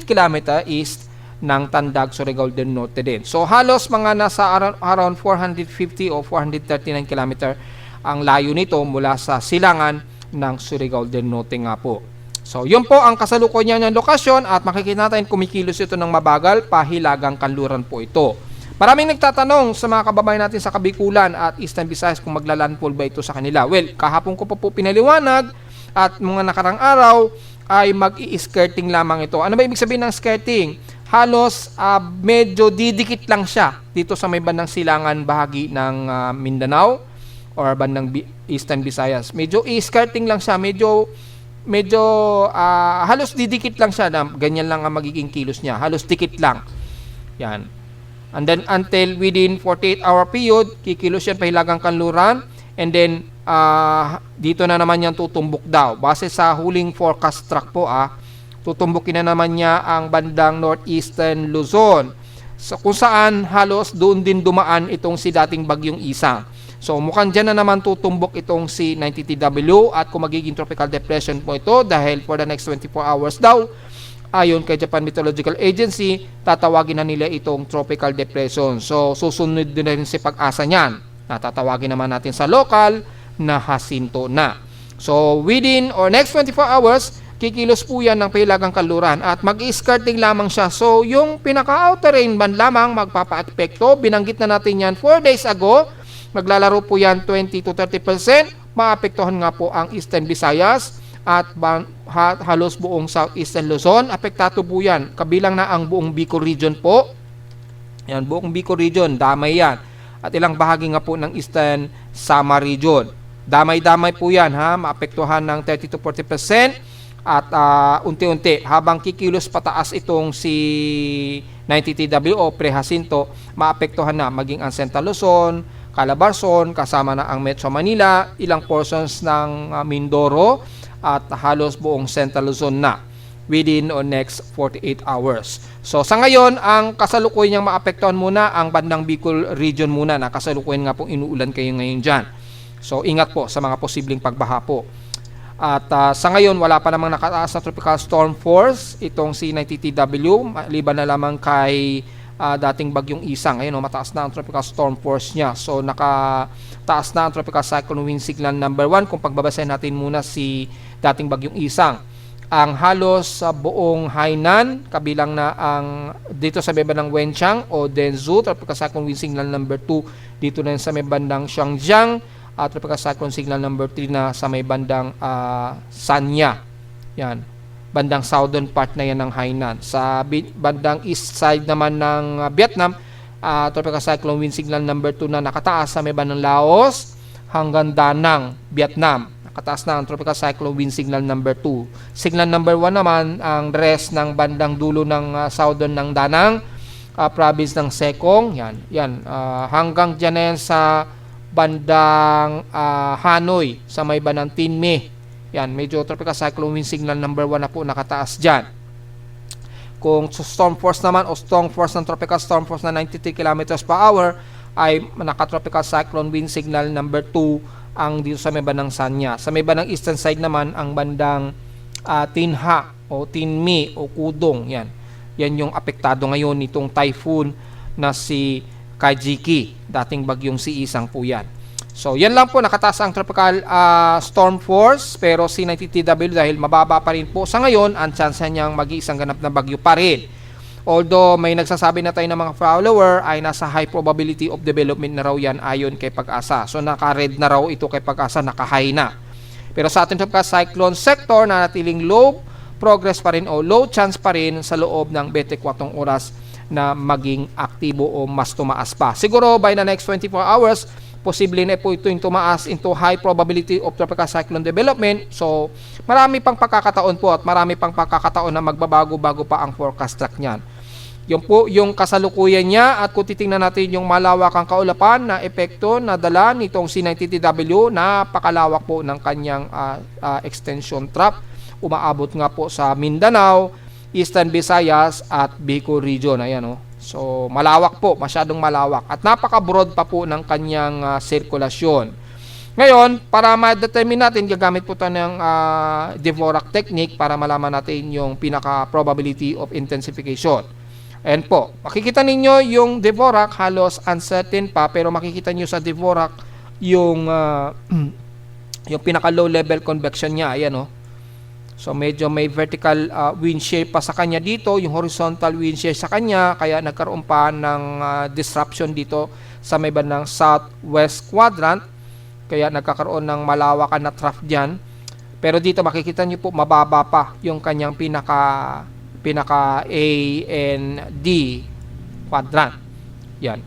km east ng Tandag, Surigao del Norte din. So halos mga nasa around 450 o 439 km ang layo nito mula sa silangan ng Surigao del Norte nga po. So yun po ang kasalukuyan ng lokasyon at makikita natin kumikilos ito ng mabagal, pahilagang kanluran po ito. Maraming nagtatanong sa mga kababayan natin sa Kabikulan at Eastern Visayas kung maglalandfall ba ito sa kanila. Well, kahapon ko pa po pinaliwanag at mga nakarang araw ay mag-i-skirting lamang ito. Ano ba ibig sabihin ng skirting? Halos medyo didikit lang siya dito sa may bandang silangan bahagi ng Mindanao or bandang Eastern Visayas. Medyo i-skirting lang siya, medyo halos didikit lang siya na ganyan lang ang magiging kilos niya. Halos dikit lang. Yan. And then until within 48-hour period, kikilos yan pahilagang kanluran. And then dito na naman yan tutumbok daw. Base sa huling forecast track po tutumbukin na naman niya ang bandang northeastern Luzon kung saan halos doon din dumaan itong si dating bagyong Isang. So mukhang dyan na naman tutumbok itong si 90TW at kung magiging tropical depression po ito dahil for the next 24 hours daw, ayon kay Japan Meteorological Agency, tatawagin na nila itong tropical depression. So susunod din na rin si pag-asa niyan. Tatawagin naman natin sa local na Jacinto na. So within or next 24 hours, kikilos po yan ng Pahilagang Kanluran at mag-skirting lamang siya. So yung pinaka-outer rain band lamang magpapa-epekto. Binanggit na natin yan 4 days ago. Maglalaro po yan 20 to 30%. Maapektuhan nga po ang Eastern Visayas at halos buong Southeastern Luzon. Apektado po yan. Kabilang na ang buong Bicol region po. Yan, buong Bicol region, damay yan. At ilang bahagi nga po ng Eastern Samar region. Damay-damay po yan, ha? Maapektuhan ng 30 to 40%. At unti-unti, habang kikilos pataas itong si 90TW o Pre-Jacinto, maapektuhan na maging ang Central Luzon, Calabarzon, kasama na ang Metro Manila, ilang portions ng Mindoro, at halos buong Central Luzon na within or next 48 hours. So sa ngayon, ang kasalukuyan niyang maapektuhan muna ang bandang Bicol region muna na kasalukuyan nga pong inuulan kayo ngayon dyan. So ingat po sa mga posibleng pagbaha po. At sa ngayon, wala pa namang nakataas na tropical storm force itong si 90TW, maliban na lamang kay dating bagyong Isang. Ayun, mataas na ang tropical storm force niya. So nakataas na ang tropical cyclone wind signal number 1 kung pagbabasahin natin muna si dating bagyong Isang. Ang halos sa buong Hainan, kabilang na ang dito sa may bandang Wenchang o Denzhou, tropical cyclone wind signal number 2 dito na sa may bandang Xiangjiang, tropical cyclone signal number 3 na sa may bandang Sanya. Yan. Bandang southern part na yan ng Hainan. Sa bandang east side naman ng Vietnam, tropical cyclone wind signal number 2 na nakataas sa may bandang Laos hanggang Da Nang, Vietnam. Nakataas na ang tropical cyclone wind signal number 2. Signal number 1 naman ang rest ng bandang dulo ng southern ng Da Nang, province ng Sekong. Yan. Hanggang dyan na yan sa bandang Hanoi sa may bandang Tinme. Yan, medyo tropical cyclone wind signal number 1 na po nakataas dyan. Kung storm force naman o strong force ng tropical storm force na 93 km per hour ay naka-tropical cyclone wind signal number 2 ang dito sa may bandang Sanya. Sa may bandang eastern side naman ang bandang Tinha o Tinmi o Kudong. Yan yung apektado ngayon nitong typhoon na si Kajiki, dating bagyong si Isang po yan. So, yan lang po, nakataas ang tropical storm force, pero si 90TW dahil mababa pa rin po sa ngayon, ang chance niyang mag-iisang ganap na bagyo pa rin. Although, may nagsasabi na tayo ng mga follower ay nasa high probability of development na raw yan ayon kay Pag-asa. So, naka-red na raw ito kay Pag-asa, naka-high na. Pero sa ating tropical cyclone sector, na natiling low progress pa rin o low chance pa rin sa loob ng 24 oras na maging aktibo o mas tumaas pa. Siguro, by the next 24 hours, posible na po ito yung tumaas into high probability of tropical cyclone development. So, marami pang pagkakataon po at marami pang pagkakataon na magbabago-bago pa ang forecast track niyan. Yung po yung kasalukuyan niya at kung titingnan natin yung malawakang kaulapan na epekto na dala nitong si 90TW, napakalawak po ng kanyang extension trap. Umaabot nga po sa Mindanao, Eastern Visayas at Bicol region. Ayan, so malawak po, masyadong malawak at napaka-broad pa po ng kanyang sirkulasyon. Ngayon, para ma-determine natin, gagamit po tayo ng Dvorak technique para malaman natin yung pinaka-probability of intensification. Ayan po, makikita ninyo yung Dvorak halos uncertain pa, pero makikita nyo sa Dvorak yung pinaka-low level convection niya. Ayan, so medyo may vertical wind shear pa sa kanya dito, yung horizontal wind shear sa kanya, kaya nagkaroon pa ng disruption dito sa may bandang southwest quadrant, kaya nagkakaroon ng malawakan na trough dyan. Pero dito makikita nyo po mababa pa yung kanyang pinaka A and D quadrant. Yan,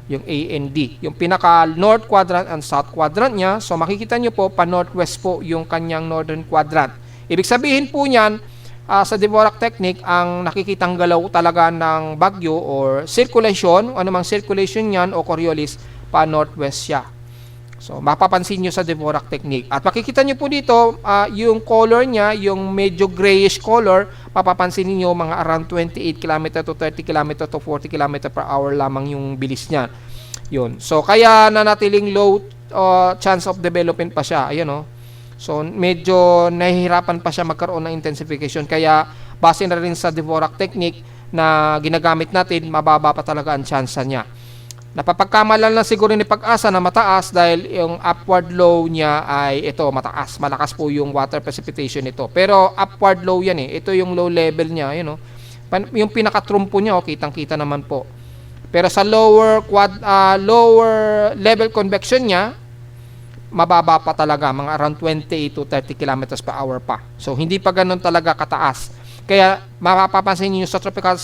yung A and D, yung pinaka north quadrant and south quadrant niya. So makikita nyo po pa northwest po yung kanyang northern quadrant. Ibig sabihin po niyan, sa Dvorak technique, ang nakikitang galaw talaga ng bagyo or circulation, anumang circulation niyan o Coriolis, pa northwest siya. So, mapapansin nyo sa Dvorak technique. At makikita nyo po dito, yung color niya, yung medyo grayish color, mapapansin niyo mga around 28 km to 30 km to 40 km per hour lamang yung bilis niya. Yun. So, kaya nanatiling low chance of development pa siya. Ayan, oh. So, medyo nahihirapan pa siya magkaroon ng intensification. Kaya, base na rin sa Dvorak technique na ginagamit natin, mababa pa talaga ang chance niya. Napapagkamalan lang siguro ni Pag-asa na mataas dahil yung upward low niya ay ito, mataas. Malakas po yung water precipitation nito. Pero upward low yan eh. Ito yung low level niya. Yun, oh. Yung pinakatrumpo niya, oh, kitang-kita naman po. Pero sa lower level convection niya, mababa pa talaga. Mga around 28 to 30 km per hour pa. So, hindi pa ganun talaga kataas. Kaya, mapapansin niyo sa tropical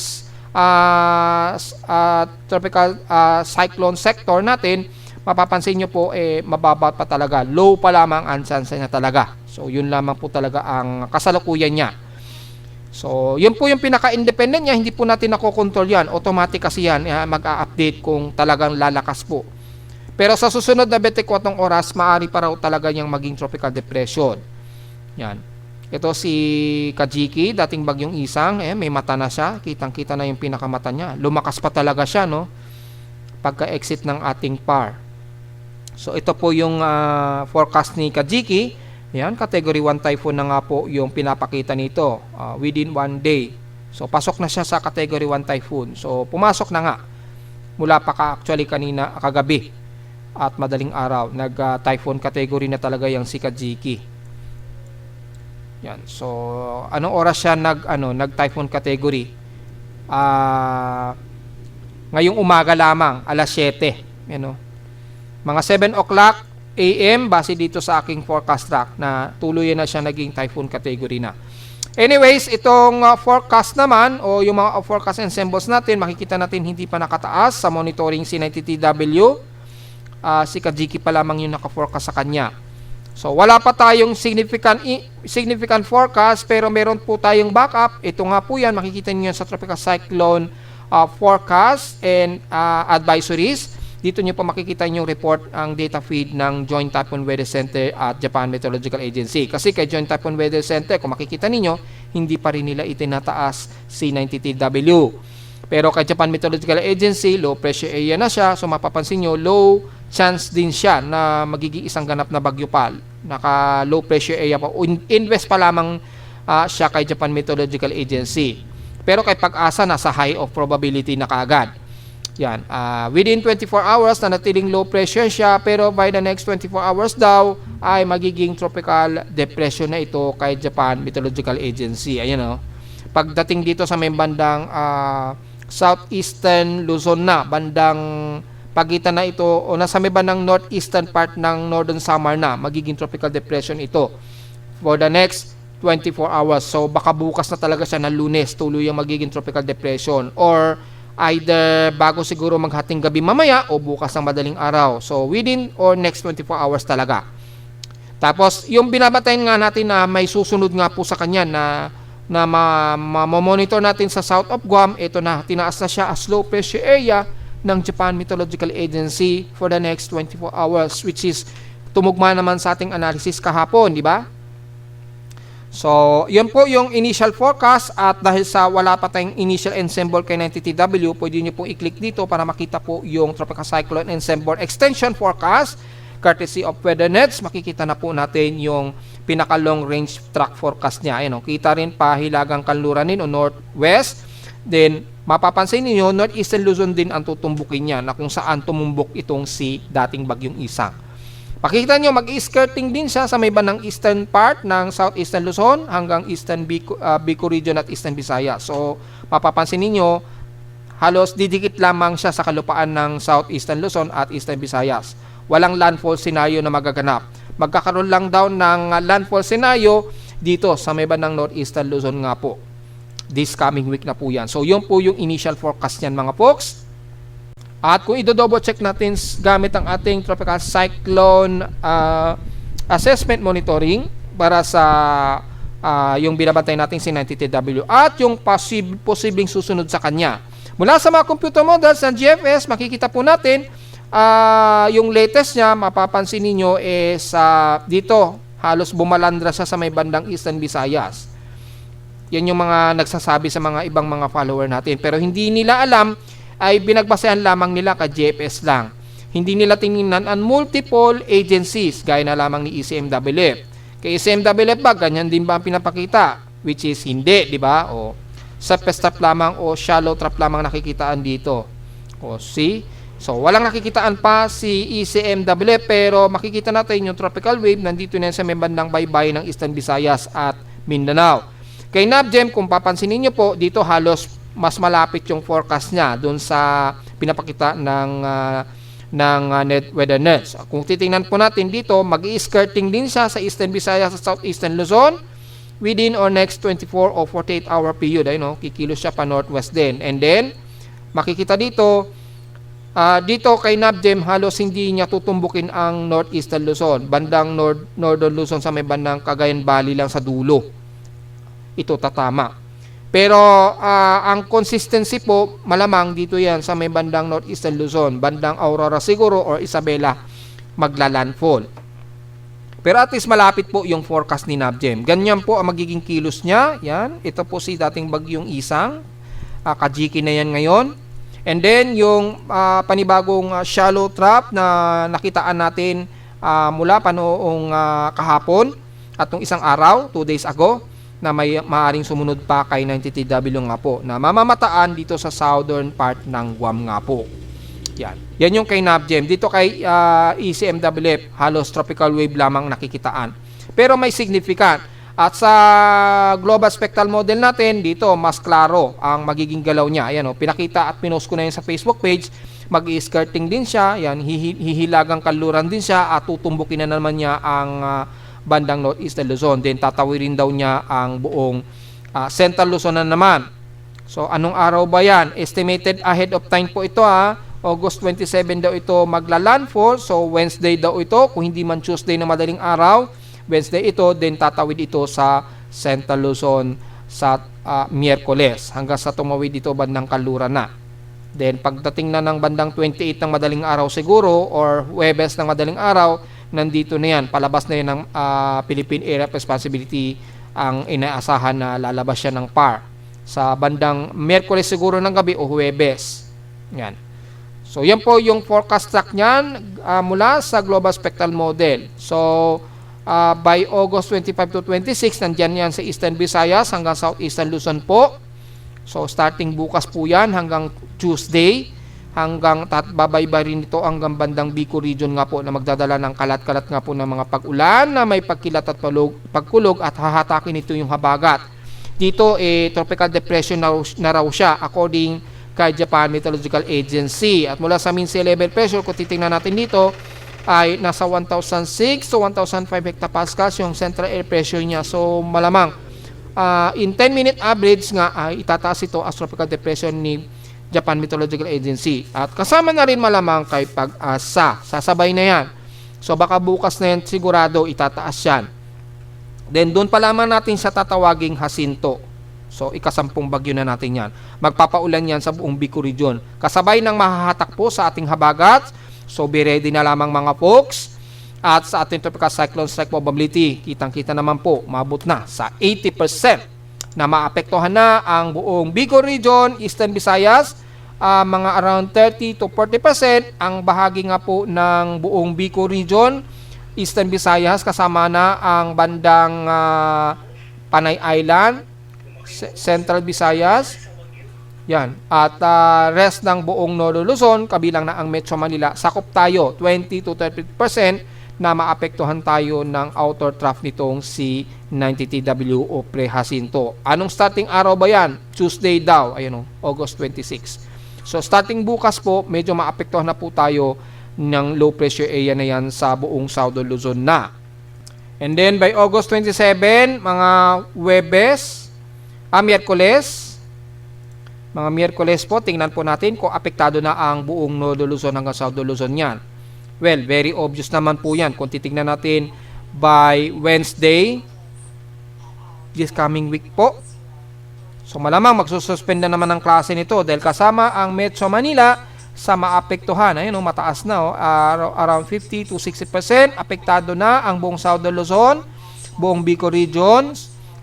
cyclone sector natin, mapapansin nyo po mababa pa talaga, low pa lamang ang chance niya talaga. So yun lamang po talaga ang kasalukuyan niya. So yun po yung pinaka-independent niya, hindi po natin nakokontrol yan, automatic kasi yan, mag-a-update kung talagang lalakas po. Pero sa susunod na 24 oras, maaari pa raw talaga niyang maging tropical depression. Yan. Ito si Kajiki, dating bagyong Isang, may mata na siya, kitang-kita na yung pinakamata niya. Lumakas pa talaga siya, no? Pagka-exit ng ating PAR. So ito po yung forecast ni Kajiki. Yan, category 1 typhoon na nga po yung pinapakita nito within 1 day. So pasok na siya sa category 1 typhoon. So pumasok na nga. Mula pa actually kanina, kagabi at madaling araw, nag-typhoon category na talaga yung si Kajiki. Yan. So, anong oras siya nag-typhoon category? Ngayong umaga lamang, alas 7. Yan, mga 7 o'clock AM, base dito sa aking forecast track na tuluyan na siya naging typhoon category na. Anyways, itong forecast naman, o yung mga forecast and symbols natin, makikita natin hindi pa nakataas sa monitoring C90TW. Si Kajiki pa lamang yung naka-forecast sa kanya. So, wala pa tayong significant forecast, pero meron po tayong backup. Ito nga po yan, makikita niyo sa tropical cyclone forecast and advisories. Dito niyo po makikita yung report, ang data feed ng Joint Typhoon Weather Center at Japan Meteorological Agency. Kasi kay Joint Typhoon Weather Center, kung makikita niyo, hindi pa rin nila itinataas C90TW. Pero kay Japan Meteorological Agency, low pressure area na siya. So, mapapansin niyo, low chance din siya na magiging isang ganap na bagyo pal. Naka low pressure area pa. Invest pa lamang siya kay Japan Meteorological Agency. Pero kay Pag-asa, nasa high of probability na kaagad. Yan. Within 24 hours, nanatiling low pressure siya. Pero by the next 24 hours daw, ay magiging tropical depression na ito kay Japan Meteorological Agency. Ayan, pagdating dito sa may bandang southeastern Luzon na, bandang pagitan na ito o nasa may bandang northeastern part ng Northern Samar na, magiging tropical depression ito for the next 24 hours. So baka bukas na talaga siya na Lunes tuluyang magiging tropical depression, or either bago siguro maghating gabi mamaya o bukas ng madaling araw. So within or next 24 hours talaga. Tapos yung binabatayin nga natin na may susunod nga po sa kanya na ma-monitor natin sa south of Guam, ito na, tinaas na siya as low pressure area ng Japan Meteorological Agency for the next 24 hours, which is tumugma naman sa ating analysis kahapon, di ba? So, yun po yung initial forecast, at dahil sa wala pa tayong initial and symbol kay 90TW, pwede nyo po i-click dito para makita po yung Tropical Cyclone and Symbol Extension Forecast courtesy of WeatherNets. Makikita na po natin yung pinaka long range track forecast niya. Ayan, kita rin pa Hilagang Kanluranin o northwest. Then, mapapansin niyo, northeastern Luzon din ang tutumbukin niya, na kung saan tumumbok itong si dating bagyong Isang. Pakikita nyo, mag-skirting din siya sa may bandang eastern part ng southeastern Luzon hanggang eastern Bicol region at eastern Visayas. So, mapapansin niyo, halos didikit lamang siya sa kalupaan ng southeastern Luzon at eastern Visayas. Walang landfall scenario na magaganap. Magkakaroon lang daw ng landfall scenario dito sa may bandang northeastern Luzon nga po. This coming week na po yan. So, yun po yung initial forecast niyan, mga folks. At kung i-double check natin gamit ang ating tropical cyclone assessment monitoring para sa yung binabantay natin si 90TW at yung posibleng susunod sa kanya. Mula sa mga computer models ng GFS, makikita po natin yung latest niya, mapapansin ninyo dito, halos bumalandra siya sa may bandang Eastern Visayas. Yan yung mga nagsasabi sa mga ibang mga follower natin. Pero hindi nila alam, ay binagbasehan lamang nila ka JFS lang. Hindi nila tinignan ang multiple agencies, gaya na lamang ni ECMWF. Kay ECMWF ba, ganyan din ba ang pinapakita? Which is hindi, di ba? O surface trap lamang o shallow trap lamang nakikitaan dito. O see? So, walang nakikitaan pa si ECMWF, pero makikita natin yung tropical wave nandito na sa may bandang baybay ng Eastern Visayas at Mindanao. Kay NABGEM, kung papansinin niyo po, dito halos mas malapit yung forecast niya doon sa pinapakita ng weather nets. Kung titingnan po natin dito, mag-i-skirting din siya sa Eastern Visayas at Southeastern Luzon within or next 24 or 48 hour period. Ayun, kikilos siya pa northwest din. And then, makikita dito, dito kay NABGEM, halos hindi niya tutumbukin ang northeastern Luzon. Bandang northern Luzon sa may bandang Cagayan Valley lang sa dulo. Ito tatama. Pero ang consistency po, malamang dito yan sa may bandang northeastern Luzon, bandang Aurora siguro or Isabela, maglalandfall. Pero at least malapit po yung forecast ni NABGEM. Ganyan po ang magiging kilos niya. Yan. Ito po si dating bagyong Isang. Kajiki na yan ngayon. And then yung panibagong shallow trap na nakitaan natin mula pa noong kahapon at nung isang araw, 2 days ago, na may maaring sumunod pa kay 90TW nga po na mamamataan dito sa southern part ng Guam nga po. Yan yung kay NABGEM. Dito kay ECMWF, halos tropical wave lamang nakikitaan. Pero may significant. At sa global spectral model natin, dito mas klaro ang magiging galaw niya. Ayan, pinakita at pinost ko na yun sa Facebook page. Mag-i-skirting din siya. Yan, hihilagang kanluran din siya at tutumbukin na naman niya ang bandang northeastern Luzon. Then tatawirin daw niya ang buong central Luzon na naman. So anong araw ba yan? Estimated ahead of time po ito August 27 daw ito magla-landfall. So Wednesday daw ito, kung hindi man Tuesday na madaling araw. Wednesday ito, then tatawid ito sa central Luzon sa Miyerkules hanggang sa tumawid dito bandang Kanluran na. Then pagdating na ng bandang 28 ng madaling araw siguro or Huwebes ng madaling araw, nandito na yan, palabas na yan ng Philippine Area of Responsibility ang inaasahan na lalabas siya ng PAR sa bandang Miyerkules siguro ng gabi o Huwebes. Yan. So yan po yung forecast track niyan mula sa Global Spectral Model. So by August 25 to 26, nandyan yan sa Eastern Visayas hanggang Southeastern Luzon po. So starting bukas po yan hanggang Tuesday, hanggang babaybay rin ito hanggang bandang Bicol region nga po na magdadala ng kalat-kalat nga po ng mga pag-ulan na may pagkilat at pagkulog at hahatakin ito yung habagat. Dito tropical depression na raw siya according kay Japan Meteorological Agency. At mula sa mean sea level pressure, kung titingnan natin dito, ay nasa 1,006 to 1,005 hectopascals yung central air pressure niya. So malamang in 10-minute average nga ay itataas ito as tropical depression ni Japan Meteorological Agency. At kasama na rin malamang kay Pag-asa. Sasabay na yan. So baka bukas na yan sigurado itataas yan. Then doon pa lamang natin sa tatawaging Jacinto. So ikasampung bagyo na natin yan. Magpapaulan yan sa buong Bicol region. Kasabay ng mahahatak po sa ating habagat. So be ready na lamang mga folks. At sa ating tropical cyclone strike probability, kitang-kita naman po, mabot na sa 80% na maapektuhan na ang buong Bicol region, Eastern Visayas, mga around 30 to 40% ang bahagi nga po ng buong Bicol region, Eastern Visayas, kasama na ang bandang Panay Island, Central Visayas, yan. At rest ng buong Northern Luzon, kabilang na ang Metro Manila, sakop tayo 20 to 30% na maapektuhan tayo ng outer trough nitong si 90TW o Pre-Jacinto. Anong starting araw ba yan? Tuesday daw, ayun August 26. So starting bukas po, medyo maapektuhan na po tayo ng low pressure area na yan sa buong Southern Luzon na. And then by August 27, mga Miyerkules po, tingnan po natin kung apektado na ang buong Northern Luzon hanggang Southern Luzon yan. Well, very obvious naman po yan. Kung titignan natin by Wednesday, this coming week po. So malamang magsususpend na naman ang klase nito dahil kasama ang Metro Manila, sa maapektuhan. Ayun, mataas na, around 50 to 60%. Apektado na ang buong Southern Luzon, buong Bicol Region,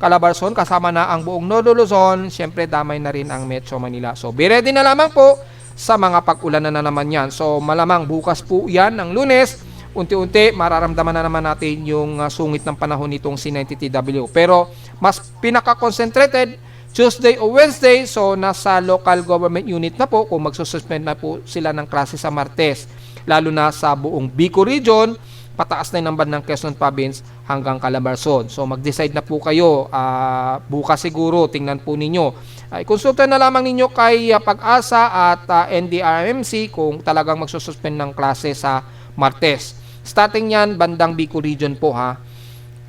Calabarzon, kasama na ang buong Northern Luzon. Siyempre, damay na rin ang Metro Manila. So, be ready na lamang po sa mga pag-ulan na naman yan. So, malamang bukas po yan ng Lunes. Unti-unti, mararamdaman na naman natin yung sungit ng panahon nitong C90TW. Pero, mas pinaka-concentrated, Tuesday o Wednesday, so nasa local government unit na po kung magsususpend na po sila ng klase sa Martes. Lalo na sa buong Bicol Region, pataas na yung ng Quezon Province hanggang Calabarzon. So mag-decide na po kayo bukas siguro, tingnan po ninyo. Konsulta na lamang ninyo kay Pag-asa at NDRMC kung talagang magsususpend ng klase sa Martes. Starting yan, bandang Bicol Region po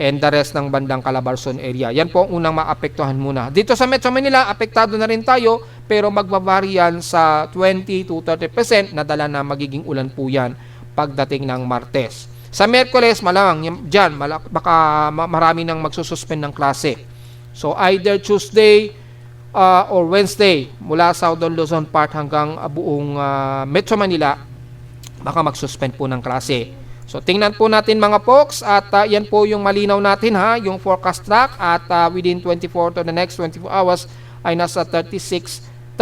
and the rest ng bandang Calabarzon area. Yan po ang unang maapektuhan muna. Dito sa Metro Manila, apektado na rin tayo pero magbabari yan sa 20 to 30% na dala na magiging ulan po yan pagdating ng Martes. Sa Miyerkules, malamang dyan, baka marami nang magsususpend ng klase. So either Tuesday or Wednesday, mula Southern Luzon part hanggang buong Metro Manila, baka magsuspend po ng klase. So tingnan po natin mga folks at yan po yung malinaw natin yung forecast track at within 24 to the next 24 hours ay nasa 35%.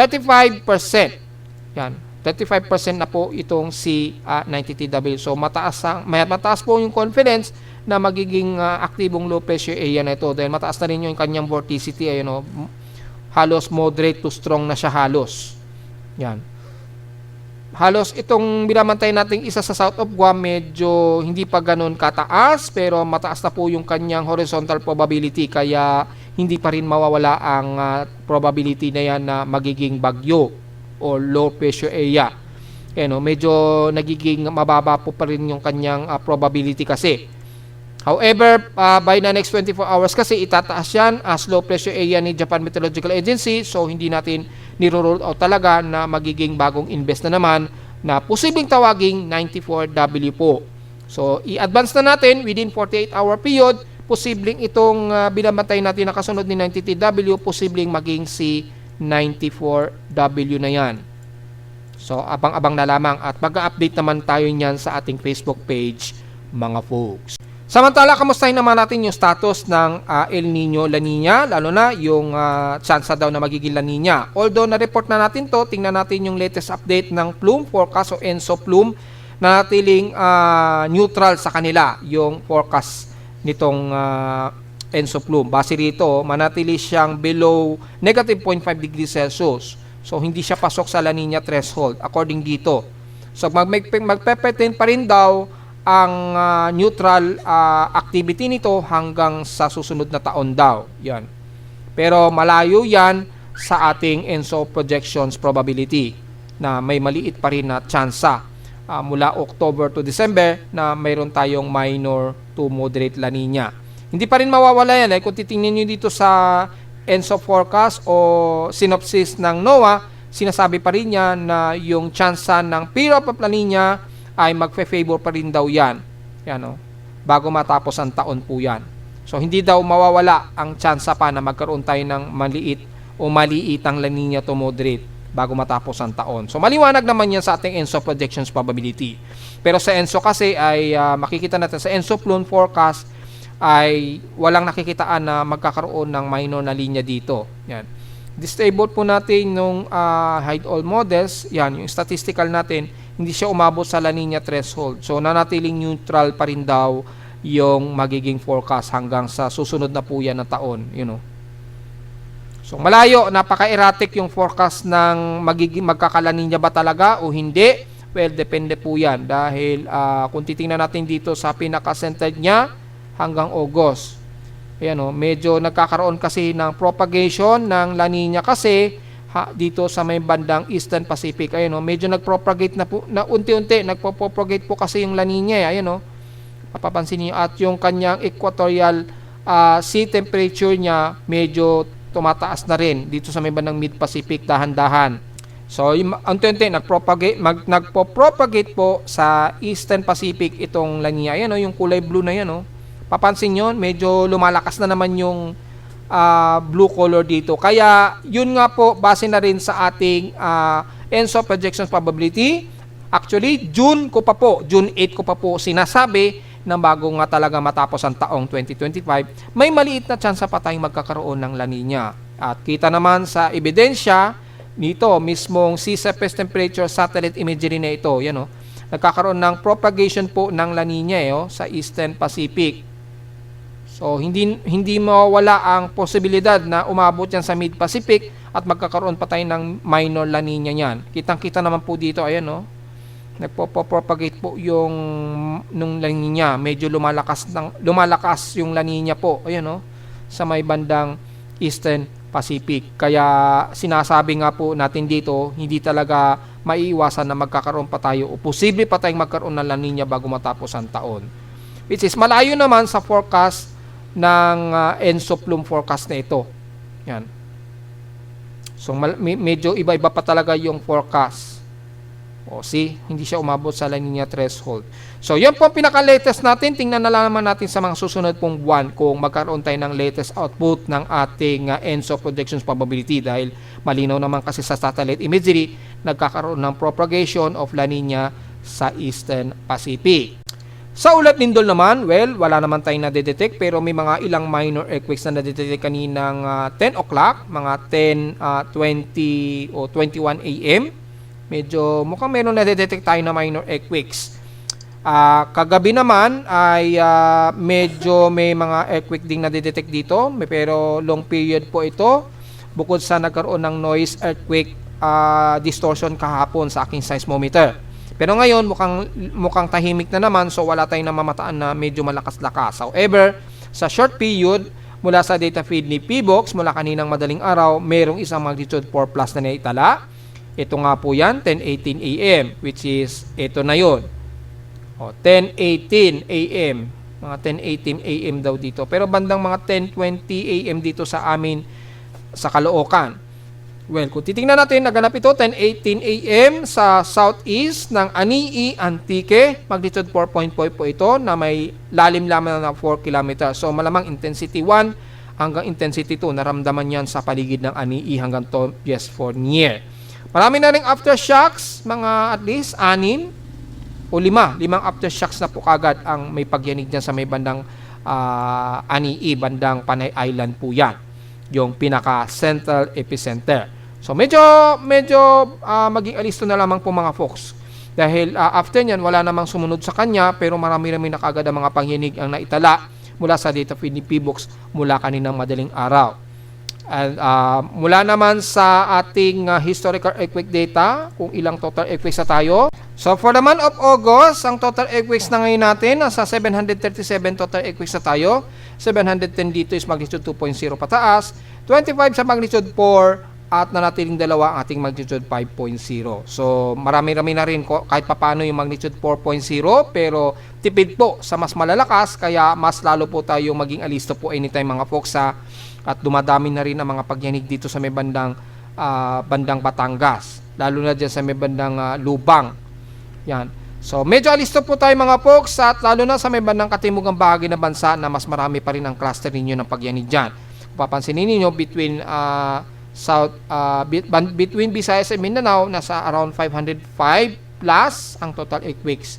Yan. 35% na po itong si 90TW. So mataas po yung confidence na magiging aktibong low pressure area na ito dahil mataas na rin yung kanyang vorticity, halos moderate to strong na siya halos. Yan. Halos itong binamantay nating isa sa South of Guam medyo hindi pa ganun kataas pero mataas na po yung kanyang horizontal probability kaya hindi pa rin mawawala ang probability na yan na magiging bagyo o low pressure area. Medyo nagiging mababa po pa rin yung kanyang probability kasi. However, by the next 24 hours kasi itataas yan as low pressure area ni Japan Meteorological Agency so hindi natin niro-roll out talaga na magiging bagong invest na naman na posibleng tawaging 94W po. So, i-advance na natin within 48-hour period, posibleng itong binabantay natin na kasunod ni 90TW, posibleng maging si 94W na yan. So, abang-abang na lamang at mag-update naman tayo niyan sa ating Facebook page, mga folks. Samantala, kamustahin naman natin yung status ng El Nino, La Nina, lalo na yung chance daw na magiging La Nina. Although na-report na natin to, tingnan natin yung latest update ng plume forecast o ENSO plume na natiling neutral sa kanila yung forecast nitong ENSO plume. Base rito, manatili siyang below negative 0.5 degrees Celsius. So, hindi siya pasok sa La Nina threshold according dito. So, magpe-pertain pa rin daw ang neutral activity nito hanggang sa susunod na taon daw. Yan. Pero malayo yan sa ating ENSO projections probability na may maliit pa rin na tsansa mula October to December na mayroon tayong minor to moderate La Nina. Hindi pa rin mawawala yan. Kung titingnan nyo dito sa ENSO forecast o synopsis ng NOAA, sinasabi pa rin niya na yung tsansa ng period of La Nina ay magfe-favor pa rin daw yan. Bago matapos ang taon po yan. So, hindi daw mawawala ang tsansa pa na magkaroon tayo ng maliit o maliit ang La Nina to moderate bago matapos ang taon. So, maliwanag naman yan sa ating ENSO projections probability. Pero sa ENSO kasi ay makikita natin sa ENSO plume forecast ay walang nakikitaan na magkakaroon ng minor na linya dito. Yan. Disable po natin nung hide all models. Yan, yung statistical natin, hindi siya umabot sa La Nina threshold. So, nanatiling neutral pa rin daw yung magiging forecast hanggang sa susunod na po yan na taon. So, malayo, napaka-erratic yung forecast ng magkaka-La Nina ba talaga o hindi. Well, depende po yan. Dahil kung titingnan natin dito sa pinaka-centered niya hanggang August. Medyo nagkakaroon kasi ng propagation ng La Nina kasi dito sa may bandang Eastern Pacific. Medyo nagpropagate na po, na unti-unti nagpo-propagate po kasi yung La Nina. Mapapansin niyo at yung kanyang equatorial sea temperature niya medyo tumataas na rin dito sa may bandang Mid-Pacific dahan-dahan. So, unti-unti nagpo-propagate po sa Eastern Pacific itong La Nina. Yung kulay blue na yan. Papansin nyo, medyo lumalakas na naman yung blue color dito. Kaya, yun nga po, base na rin sa ating ENSO projections probability. Actually, June 8 ko pa po sinasabi na bago nga talaga matapos ang taong 2025, may maliit na tsansa pa tayong magkakaroon ng La Nina. At kita naman sa ebidensya nito, mismong sea surface temperature satellite imagery na ito, yan nagkakaroon ng propagation po ng La Nina sa Eastern Pacific. So, hindi mawala ang posibilidad na umabot yan sa Mid-Pacific at magkakaroon pa tayo ng minor La Nina yan. Kitang-kita naman po dito, ayan nagpo-propagate po yung nung La Nina. Medyo lumalakas yung La Nina po, ayan sa may bandang Eastern Pacific. Kaya sinasabi nga po natin dito, hindi talaga maiiwasan na magkakaroon pa tayo o posible pa tayong magkaroon ng La Nina bago matapos ang taon. Which is malayo naman sa forecast ng ENSO plume forecast na ito. Yan. So medyo iba-iba pa talaga yung forecast. O hindi siya umabot sa La Nina threshold. So yan po ang pinaka-latest natin. Tingnan na lang naman natin sa mga susunod pong buwan kung magkaroon tayo ng latest output ng ating ENSO projections probability dahil malinaw naman kasi sa satellite imagery nagkakaroon ng propagation of La Nina sa Eastern Pacific. Sa ulat lindol naman, wala naman tayong nadedetect pero may mga ilang minor earthquakes na nadedetect kaninang 10 o'clock, mga 10:20 o 21 a.m. Medyo mukhang meron nadedetect tayo na minor earthquakes. Kagabi naman ay medyo may mga earthquake ding nadedetect dito, pero long period po ito bukod sa nagkaroon ng noise earthquake distortion kahapon sa aking seismometer. Pero ngayon mukhang tahimik na naman, so wala tayong namamataan na medyo malakas-lakas. However, sa short period mula sa data feed ni PBOX mula kaninang madaling araw, merong isang magnitude 4+ na naitala. Ito nga po yan, 10:18 a.m. which is ito na yun. 10:18 a.m. Mga 10:18 a.m. daw dito. Pero bandang mga 10:20 a.m. dito sa amin sa Caloocan. Kung titingnan natin, naganap ito 10:18 a.m. sa southeast ng Anii, Antique. Magnitude 4.5 po ito na may lalim lamang na 4 km. So malamang intensity 1 hanggang intensity 2. Naramdaman yan sa paligid ng Anii hanggang to just for near. Marami na ring aftershocks, mga at least 6 o 5 aftershocks na po kagad ang may pagyanig dyan sa may bandang Anii, bandang Panay Island po yan, yung pinaka-central epicenter. So medyo maging alisto na lamang po mga folks. Dahil after nyan, wala namang sumunod sa kanya, pero marami-rami na kagad ang mga pagyanig ang naitala mula sa data feed ni PBOX mula kaninang madaling araw. And mula naman sa ating historical earthquake data, kung ilang total earthquakes na tayo. So for the month of August, ang total earthquakes na ngayon natin, nasa 737 total earthquakes na tayo. 710 dito is magnitude 2.0 pataas, 25 sa magnitude 4, at nanatiling 2 ang ating magnitude 5.0. So marami-rami na rin kahit papano yung magnitude 4.0, pero tipid po sa mas malalakas, kaya mas lalo po tayong maging alisto po anytime mga folks at dumadami na rin ang mga pagyanig dito sa may bandang Batangas, lalo na dyan sa may bandang Lubang. Yan. So medyo alisto po tayo mga folks, at lalo na sa may bandang katimugang bahagi ng bansa na mas marami pa rin ang cluster ninyo ng pagyanig dyan. Papansinin niyo between between Visayas and Mindanao, nasa around 505 plus ang total earthquakes.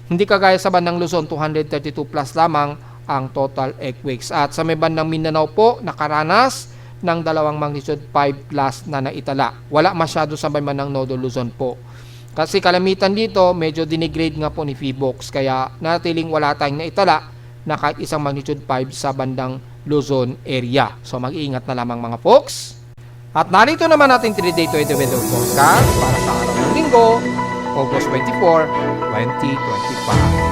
Hindi kagaya sa bandang Luzon, 232 plus lamang ang total earthquakes. At sa may bandang Mindanao po, nakaranas ng 2 magnitude 5 plus na naitala. Wala masyado sa may bandang Nodo Luzon po. Kasi kalamitan dito, medyo dinigrade nga po ni PBOX. Kaya natiling wala tayong naitala na kahit isang magnitude 5 sa bandang Luzon area. So mag-iingat na lamang mga folks. At narito naman natin 3-day 20 weather forecast para sa araw ng Linggo, August 24, 2025.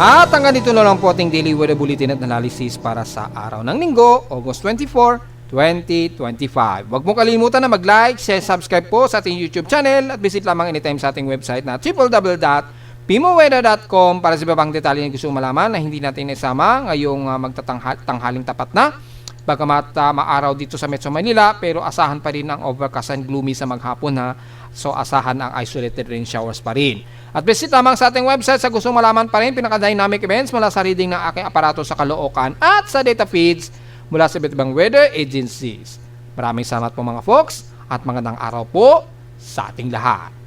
At hanggang dito na lang po ating daily weather bulletin at analysis para sa araw ng Linggo, August 24, 2025. Huwag mo kalimutan na mag-like, share, subscribe po sa ating YouTube channel at visit lamang anytime sa ating website na www.pimoweather.com para sa iba pang detalye na gusto malaman na hindi natin isama ngayong magtatanghaling tapat na. Bagamat maaraw dito sa Metro Manila, pero asahan pa rin ang overcast and gloomy sa maghapon ha. So asahan ang isolated rain showers pa rin. At visit lamang sa ating website sa gustong malaman pa rin pinaka-dynamic events mula sa reading ng aking aparato sa Caloocan at sa data feeds mula sa iba't ibang weather agencies. Maraming salamat po mga folks at magandang araw po sa ating lahat.